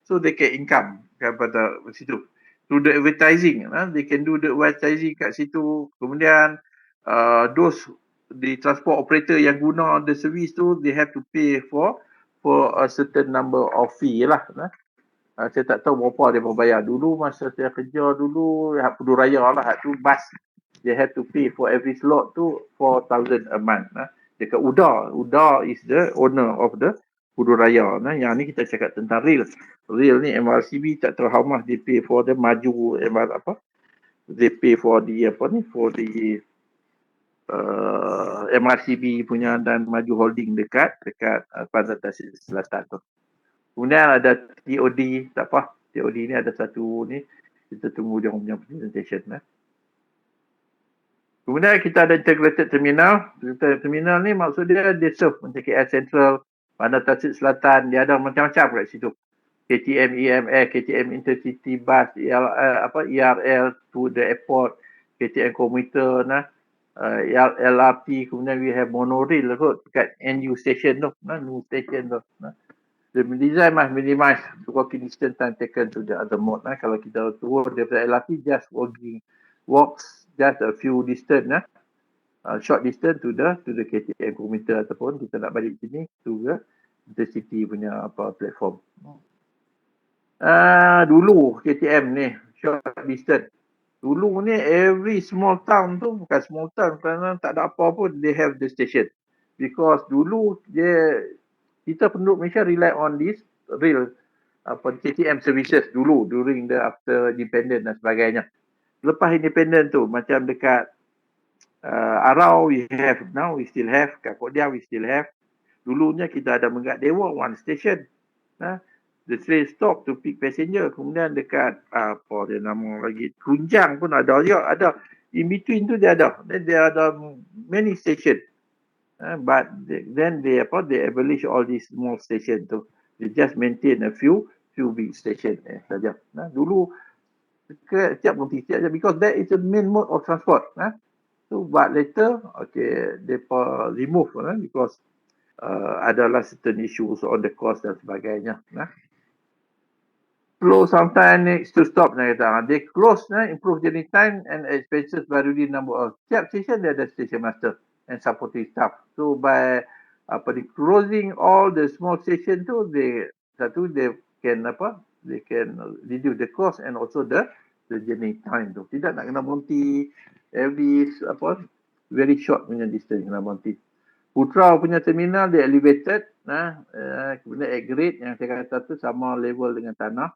so they get income pada situ. Through the advertising, they can do the advertising kat situ. Kemudian, the transport operator yang guna the service tu, they have to pay for a certain number of fee lah. Saya tak tahu berapa dia bayar. Dulu masa saya kerja dulu, Pudu Raya lah, tu bus. They have to pay for every slot tu 4,000 a month. Dekat UDA. UDA is the owner of the Pudu Raya. Yang ni kita cakap tentang rail. Rail ni MRCB tak tahu how much they pay for the Maju they pay for the MRCB punya dan Maju Holding dekat Bandar Tasik Selatan tu. Kemudian ada TOD, tak apa. TOD ni ada satu ni, kita tunggu dia punya presentation. Kemudian kita ada integrated terminal. Terminal ni maksud dia serve macam KL Central, Bandar Tasik Selatan, dia ada macam-macam kat situ. KTM EMS, KTM Intercity Bus, ERL to the airport, KTM commuter, LRT, kemudian we have monorail kot kat NU station tu, new station tu. The design must minimize the walking distance time taken to the other mode. Kalau kita turun daripada LRT, just walks just a few distance, short distance to the KTM commuter ataupun kita nak balik sini to the Intercity punya platform. Dulu KTM ni short distance. Dulu ni every small town tu, bukan small town kerana tak ada apa pun, they have the station. Because dulu kita penduduk Malaysia rely on this rail KTM services dulu during the after independent dan sebagainya. Lepas independent tu macam dekat Arau we still have, kat Kodia we still have. Dulunya kita ada Megat Dewa one station. The train stop to pick passenger. Kemudian dekat apa dia nama lagi, Kunjang pun ada. In between tu dia ada. Then there are many station. But then they abolish all these small station tu. They just maintain a few big station saja. Dulu setiap berhenti saja because that is the main mode of transport. So but later they remove because adalah certain issues on the cost dan sebagainya. slow sometimes needs to stop na kata. They close improve journey time and expenses by reducing number of setiap station dia ada station master and supporting staff. So by closing all the small station tu they can reduce the cost and also the journey time tu. Tidak nak kena berhenti every very short punya distance kena berhenti. Putra punya terminal dia elevated kemudian at grade yang saya kata tu sama level dengan tanah.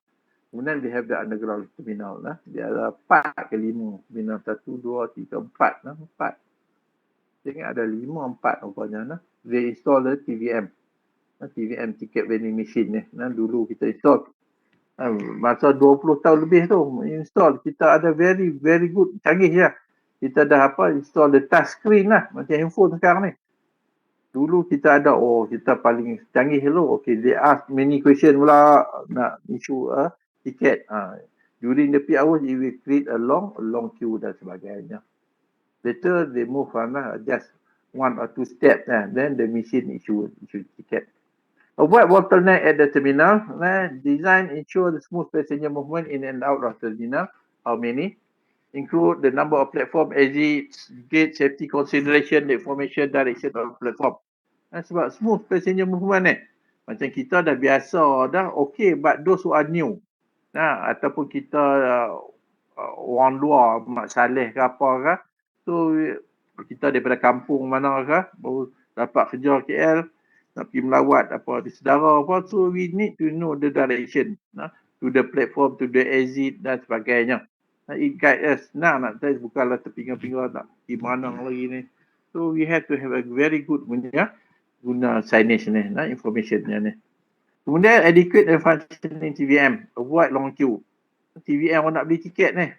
Kemudian they have the underground terminal Dia ada 4 ke 5 terminal 1 2 3 4 4. Saya ingat ada 5 4 rupanya They install the TVM. TVM ticket vending machine dulu kita install masa 20 tahun lebih tu install. Kita ada very very good canggih ya. Kita dah install the touch screen macam handphone sekarang ni. Dulu kita ada kita paling canggih dulu. Okay, they ask many question pula nak issue tiket. During the peak hours, it will create a long queue dan sebagainya. Later, they move on just 1 or 2 steps. Then the machine issue ticket. Avoid bottleneck at the terminal. Design ensure the smooth passenger movement in and out of the terminal. How many? Include the number of platform, exits, gate, safety consideration, the information, direction of platform. Sebab smooth passenger movement macam kita dah biasa dah okay, but those who are new ataupun kita orang luar Mak Saleh ke apa ke, so kita daripada kampung mana ke baru dapat kerja KL nak pergi melawat di saudara so we need to know the direction to the platform, to the exit dan sebagainya. It guide us. Nak saya bukanlah terpinga-pinga nak pergi mana lagi ni. So we have to have a very good guna signage ni, informationnya ni. Kemudian adequate and functioning TVM. Avoid long queue. TVM orang nak beli tiket ni.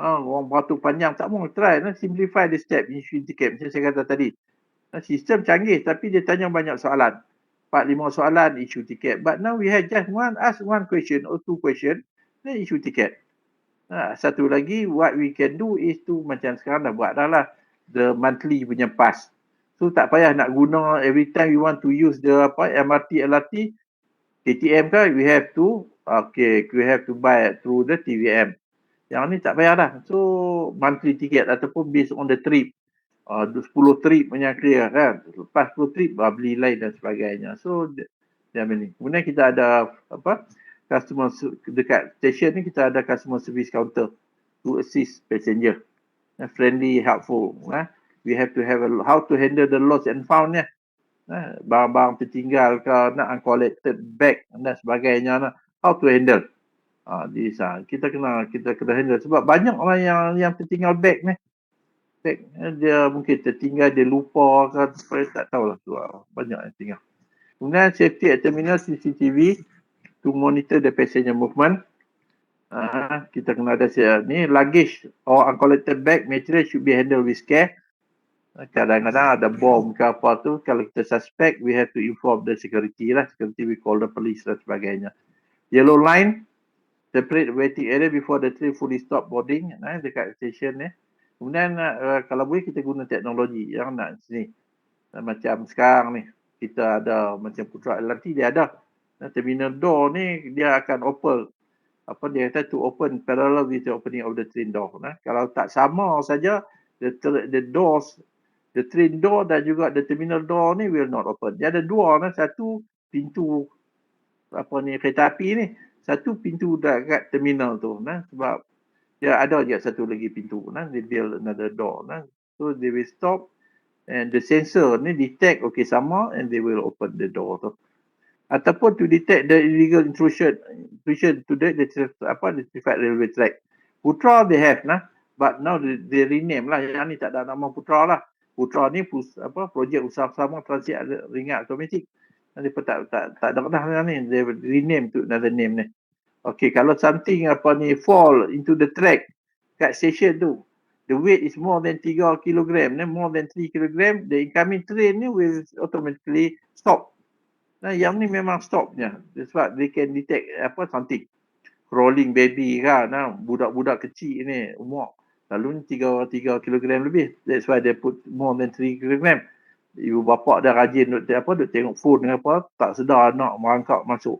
Orang beratur panjang tak mau try. Simplify the step issue tiket. Macam saya kata tadi. Sistem canggih tapi dia tanya banyak soalan. 4-5 soalan issue tiket. But now we have just ask one question or 2 question, then issue tiket. Satu lagi, what we can do is to macam sekarang dah buat dah lah. The monthly punya pass. So tak payah nak guna every time you want to use the MRT, LRT, KTM kan, we have to buy through the TVM. Yang ni tak payah dah. So monthly ticket ataupun based on the trip. 10 trip punya clear kan. Lepas 10 trip beli lain dan sebagainya. So ni. Kemudian kita ada customer dekat station ni kita ada customer service counter to assist passenger. Friendly, helpful. We have to have how to handle the lost and found barang-barang tertinggal ke uncollected bag dan sebagainya how to handle. Kita kena handle sebab banyak orang yang tertinggal bag ni. Dia mungkin tertinggal, dia lupa kan, tak tahulah tu banyak yang tinggal. Kemudian safety at terminal CCTV to monitor the passenger movement. Kita kena ada ni luggage or uncollected bag material should be handled with care. Kadang-kadang ada bom ke apa tu, kalau kita suspect we have to inform the security we call the police dan sebagainya. Yellow line separate waiting area before the train fully stop boarding dekat station ni. Kemudian kalau boleh kita guna teknologi yang nak sini. Macam sekarang ni kita ada macam Putra LRT dia ada. Terminal door ni dia akan open. Dia kata to open parallel with the opening of the train door. Kalau tak sama saja the doors, the train door dan juga the terminal door ni will not open. Dia ada dua satu pintu kereta api ni, satu pintu dekat terminal tu sebab dia ada je satu lagi pintu they build another door so they will stop and the sensor ni detect sama and they will open the door tu ataupun to detect the illegal intrusion to the certified railway track. Putra they have but now they rename yang ni tak ada nama Putra Putra ni projek usaha sama transit ringan automatik dia tak ada dah ni they rename to another name ni. Okay, kalau something fall into the track kat station tu, the weight is more than 3 kg, more than 3 kg, the incoming train ni will automatically stop. Yang ni memang stopnya. That's why they can detect something. Crawling baby kan, budak-budak kecil ni umur lalu 3 kg lebih. That's why they put more than 3 kg. Ibu bapa dah rajin duk tengok phone tak sedar anak merangkak masuk.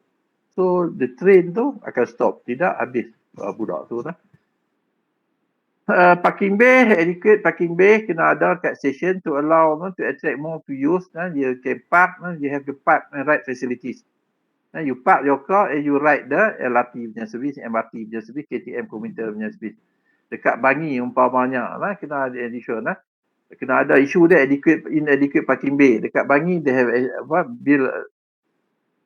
So the train tu akan stop. Tidak habis budak tu lah. Parking bay, adequate parking bay kena ada kat station to allow to attract more to use. You can park, you have the park and ride facilities. You park your car and you ride the LRT punya service, MRT punya service, KTM commuter punya service. Dekat Bangi umpamanya lah, kena ada addition lah. Kena ada isu dia inadequate parking bay. Dekat Bangi they have build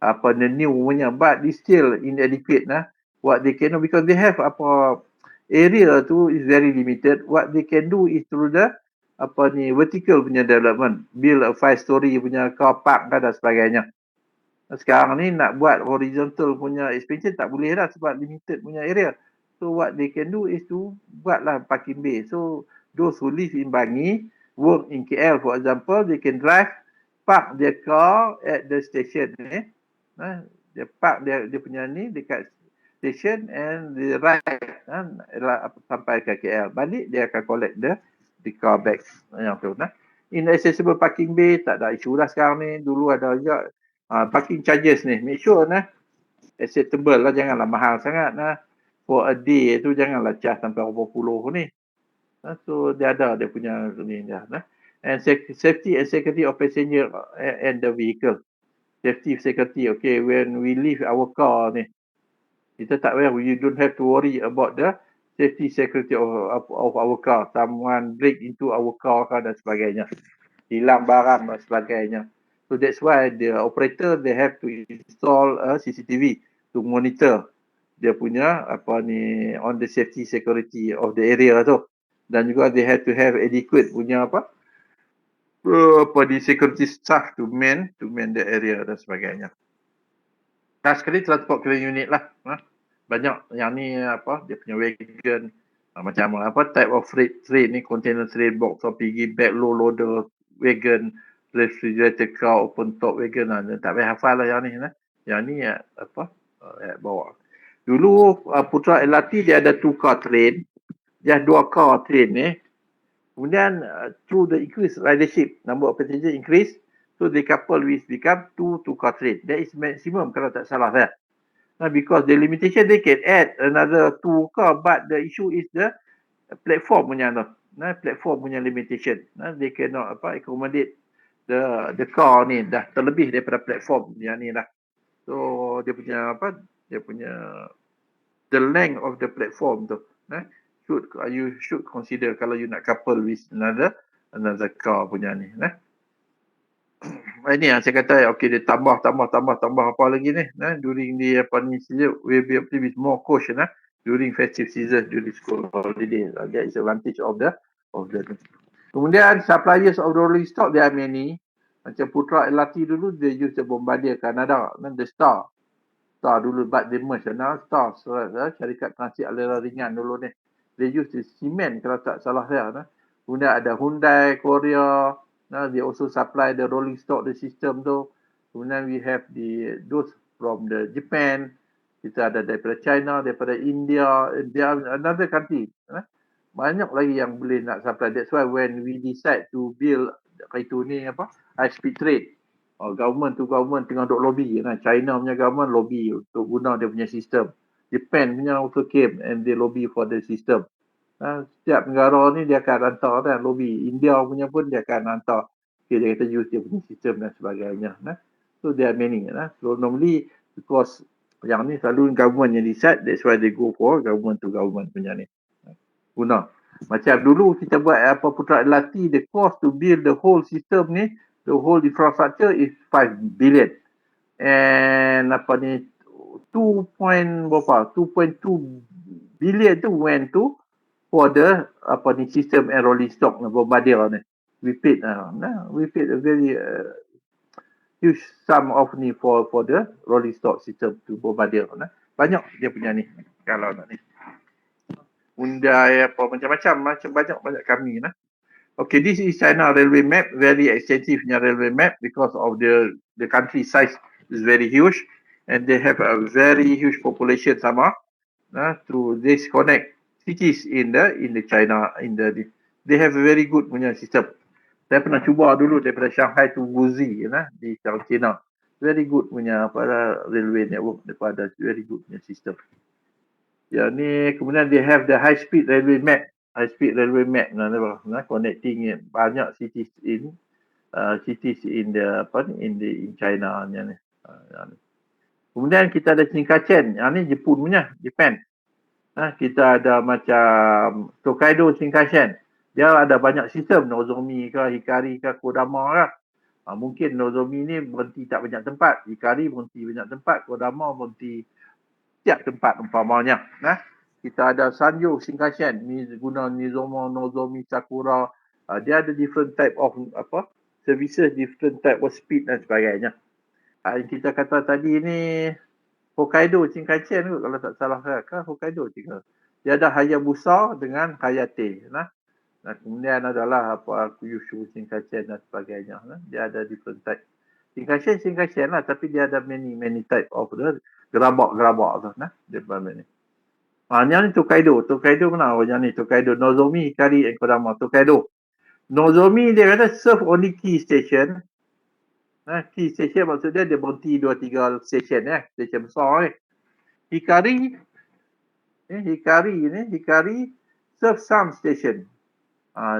the new punya, but it's still inadequate lah. What they can do, because they have area tu is very limited. What they can do is through the vertical punya development, build a 5-story punya car park dan sebagainya. Sekarang ni nak buat horizontal punya expansion tak boleh dah sebab limited punya area. So what they can do is to buatlah parking bay. So those who live in Bangi, work in KL for example, they can park their car at the station. Dia park dia punya ni dekat station and they ride sampai ke KL. Balik dia akan collect the car back. Yang tu nah. Inaccessible parking bay tak ada isu dah sekarang ni. Dulu ada juga parking charges ni. Make sure acceptable lah, janganlah mahal sangat for a day tu janganlah charge sampai berapa puluh ni. So dia ada dia punya ni dah. And safety and security of passenger and the vehicle. Safety security, okay, when we leave our car ni, kita tak payah, you don't have to worry about the safety security of our car. Someone break into our car dan sebagainya. Hilang barang dan sebagainya. So that's why the operator, they have to install a CCTV to monitor dia punya on the safety security of the area tu. Dan juga they have to have adequate punya the security staff to man the area dan sebagainya. Last sekali transport clearing unit lah. Banyak yang ni dia punya wagon macam type of freight train ni, container train, box or piggy bag, low loader wagon, refrigerator car, open top wagon tak payah hafal lah yang ni. Yang ni bawa. Dulu Putra LRT dia ada 2 car train, dia 2 car train ni. Kemudian through the increased ridership, number of passengers increase, so they couple with become 2 car train. That is maximum kalau tak salah saya. Because the limitation they can add another 2 car, but the issue is the platform punya platform punya limitation. They cannot accommodate the car ni dah terlebih daripada platform yang ni dah. So dia punya the length of the platform tu you should consider kalau you nak couple with another car punya ni. Ini yang saya kata, okay, dia tambah apa lagi ni. During the season, will be with more caution during festive season, during school holiday. That is advantage of the. Kemudian suppliers of the rolling stock, there are many. Macam Putra LRT dulu, they use the Bombardier Canada, the Star dulu, but they merge now Star, syarikat transit aliran ringan dulu ni. They use the cement kalau tak salah saya. Kemudian ada Hyundai Korea. They also supply the rolling stock, the system tu. Kemudian we have those from the Japan. Kita ada daripada China, daripada India, another country. Banyak lagi yang boleh nak supply. That's why when we decide to build high speed train, government to government tengah duk lobby. China punya government lobby untuk guna dia punya sistem. Japan punya also came and they lobby for the system. Setiap negara ni dia akan hantar lobby. India punya pun dia akan hantar. Okay, dia kata use dia punya sistem dan sebagainya. So there are many. So normally because yang ni selalu government yang decide, that's why they go for government to government punya ni. Guna. Macam dulu kita buat Putra LRT, the cost to build the whole system ni, the whole infrastructure is 5 billion. And 2.2 billion tu went to for the system and rolling stock Bombardier ni. We paid a very huge sum of ni for the rolling stock system to Bombardier. Banyak dia punya ni kalau nak ni. Hyundai macam-macam banyak kami . Okay, this is China railway map, very extensive railway map because of the country size is very huge and they have a very huge population sama. To disconnect cities in the China, they have a very good punya system. Saya pernah cuba dulu daripada Shanghai to Wuxi di China. very good punya pada railway network, daripada very good punya sistem. Yang ni kemudian they have the high speed railway map, connecting banyak cities in the in China ni. Kemudian kita ada Shinkansen, yang ni Jepun punya, Japan. Kita ada macam Tokaido Shinkansen. Dia ada banyak sistem, Nozomi ke, Hikari ke, Kodama ke. Mungkin Nozomi ni berhenti tak banyak tempat, Hikari berhenti banyak tempat, Kodama berhenti tiap tempat umpamanya. Kita ada Sanyo Shinkansen, ni guna Nozomi, Sakura. Dia ada different type of services, different type of speed dan sebagainya. Kita kata tadi ni Hokkaido Shinkansen tu, kalau tak salah ke Hokkaido juga. Dia ada Hayabusa dengan Hayate. Kemudian adalah Kyushu Shinkansen dan sebagainya. Dia ada different type. Shinkansen lah, tapi dia ada many type of gerabak tu. Dia yang ni Tokaido mana? Yang ni Tokaido, Nozomi, Hikari, and Kodama. Tokaido. Nozomi dia kata serve only key station. Key station maksudnya dia berhenti 2-3 station station besar ni. Hikari serve some station.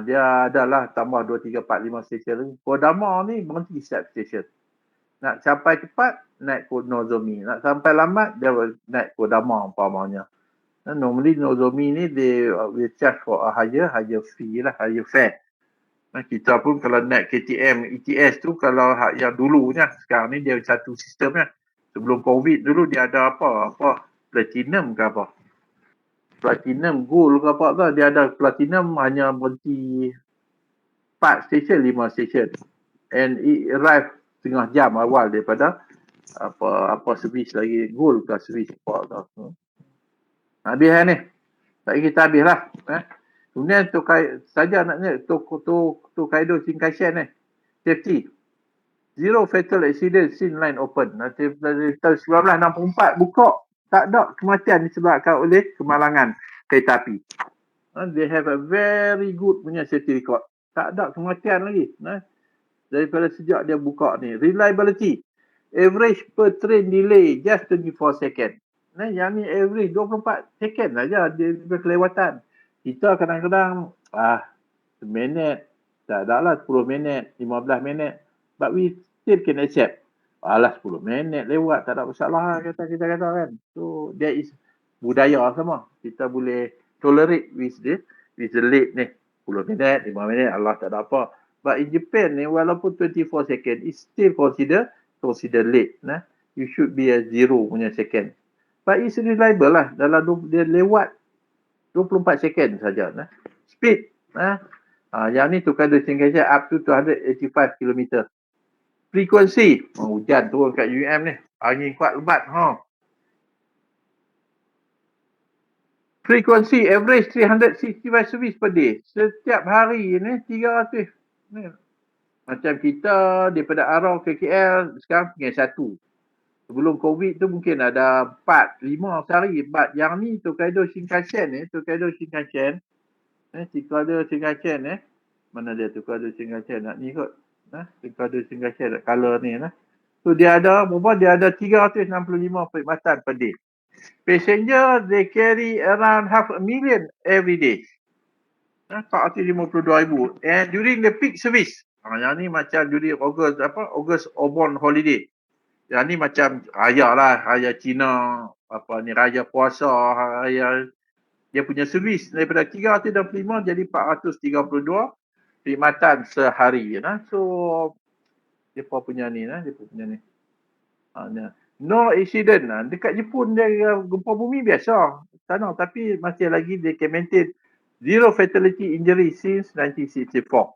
Dia adalah tambah 2, 3, 4, 5 station lagi. Kodama ni berhenti setiap station. Nak sampai cepat naik Nozomi, nak sampai lambat dia naik Kodama umpamanya. Normally Nozomi ni they charge for a higher fee lah, higher fare. Kita pun kalau naik KTM, ETS tu kalau yang dulunya, sekarang ni dia satu sistemnya. Sebelum COVID dulu dia ada apa platinum ke apa. Platinum, gold ke apa tu. Dia ada platinum hanya berhenti 4 station, 5 station. And it arrive setengah jam awal daripada apa servis lagi, gold ke servis apa tu. Habis ni. Tak kita habis lah. Kemudian saja naknya Tokaido Shinkansen ni. Safety. Zero fatal accident since line open. Dari tahun 1964 buka. Tak ada kematian disebabkan oleh kemalangan kereta api. They have a very good punya safety record. Tak ada kematian lagi. Daripada sejak dia buka ni. Reliability. Average per train delay just 24 second. Yang ni average 24 second saja dia kelewatan. Kita kadang-kadang minit, tak ada lah 10 minit, 15 minit. But we still can accept. 10 minit lewat, tak ada masalah kita kata kan. So, there is budaya sama. Kita boleh tolerate with the late ni. 10 minit, 5 minit, Allah tak ada apa. But in Japan ni, walaupun 24 second, it's still consider late. You should be a 0 punya second. But it's reliable lah. Dalam dia lewat 24 second saja. Speed. Yang ni Tokaido Shinkansen up to 285 km. Frequency. Hujan turun kat UM ni. Angin kuat lebat. Frequency average 365 service per day. Setiap hari ni 300. Macam kita daripada Arau ke KL sekarang tinggal 1. Sebelum COVID tu mungkin ada 4, 5 sehari. But yang ni Tokaido Shinkansen ni. Mana dia Tokaido Shinkansen? Nak ni kot. Tokaido Shinkansen color ni. So dia ada 365 perkhidmatan per day. Passenger they carry around 500,000 every day. 452,000. And during the peak service. Yang ni macam during August Obon holiday. Yang ni macam raya Cina, raya puasa, raya dia punya servis daripada 365 jadi 432 perkhidmatan sehari. So dia punya ni. No accident. Dekat Jepun dia gempa bumi biasa. Sana tapi masih lagi they can maintain zero fatality injury since 1964.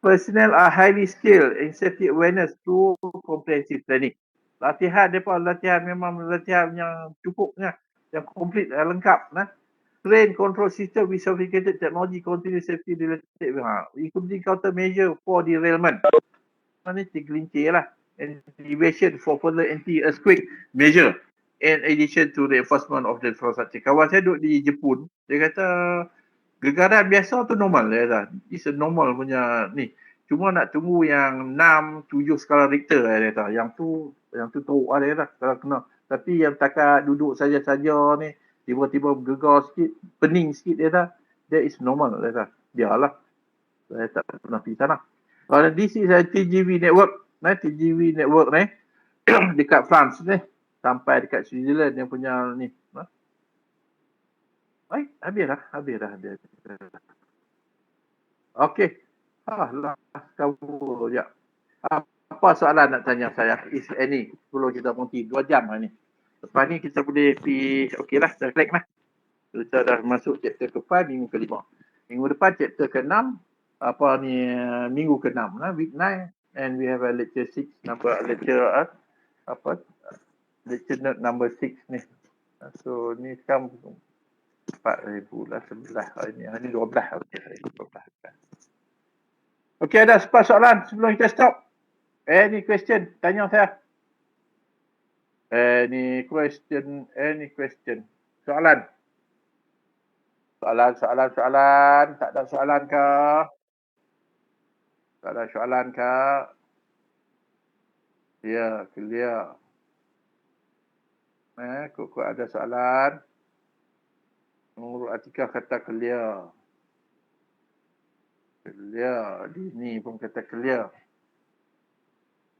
Personnel are highly skilled in safety awareness through comprehensive training. Latihan memang latihan yang cukupnya, yang komplit, lengkap. Train control system with sophisticated technology, continuous safety related, including countermeasure for derailment. Ini tergelincir lah. Activation for further anti-earthquake measure in addition to the enforcement of the infrastructure. Kawan saya duduk di Jepun, dia kata gegaran biasa tu normal. It's a normal punya ni. Cuma nak tunggu yang 6, 7 skala Richter dia kata. Yang tu teruk lah dia kata kalau kena. Tapi yang takat duduk saja-saja ni, tiba-tiba gegar sikit, pening sikit dia kata, that is normal dia kata. Biarlah. Saya tak pernah pergi sana. Kalau this is TGV network. TGV network ni dekat France ni. Sampai dekat Switzerland yang punya ni. Habis dah. Okey. Lah, cover je. Apa soalan nak tanya saya? Is any? Sebelum kita berhenti 2 jam lah ni. Lepas ni kita boleh pergi, okeylah, dah klik lah. Kita dah masuk chapter ke-5, minggu ke-5. Minggu depan chapter ke-6, minggu ke-6 lah, week 9. And we have a lecture 6, lecture note number 6 ni. So ni sekarang 4,000 lah, 11 hari ni 12. Okey, ada sepas soalan sebelum kita stop? Any question? Tanya saya. Any question? Soalan? Soalan. Tak ada soalan ke? Tak ada soalan ke? Ya, clear. Kok ada soalan? Nurul Atikah kata clear. Dini pun kata clear.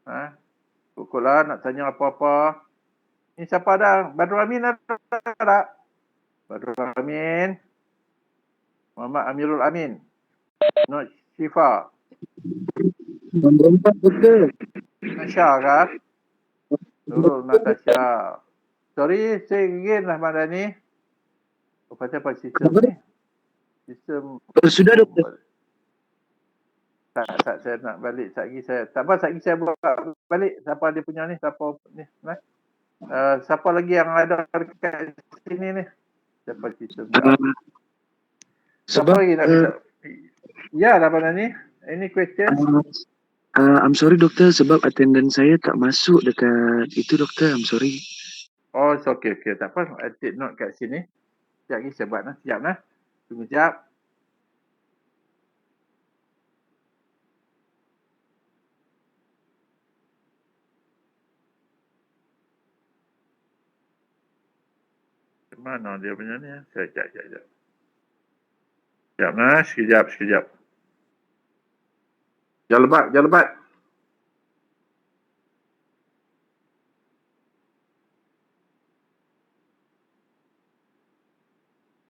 Kok lah nak tanya apa-apa. Ni siapa dah? Badrul Amin ada tak? Badrul Amin. Muhammad Amirul Amin. Not Syifa. Nombor 4 betul. Natasha kan? Nurul Natasha. Sorry, say again lah Madani. Pasal apa sistem ni? Sistem. Sudah doktor. Tak, saya nak balik. Satgi saya buat balik. Siapa dia punya ni? Siapa lagi yang ada dekat sini ni? Siapa sistem? Sebab ya, Madani. Any question? I'm sorry doktor, sebab attendance saya tak masuk dekat itu doktor. I'm sorry. Oh, it's okay. Tak apa. I take note kat sini. Sekejap lagi saya buat. Sekejap lah. Tunggu sekejap. Mana dia punya ni? Sekejap. Sekejap. Jangan lebat.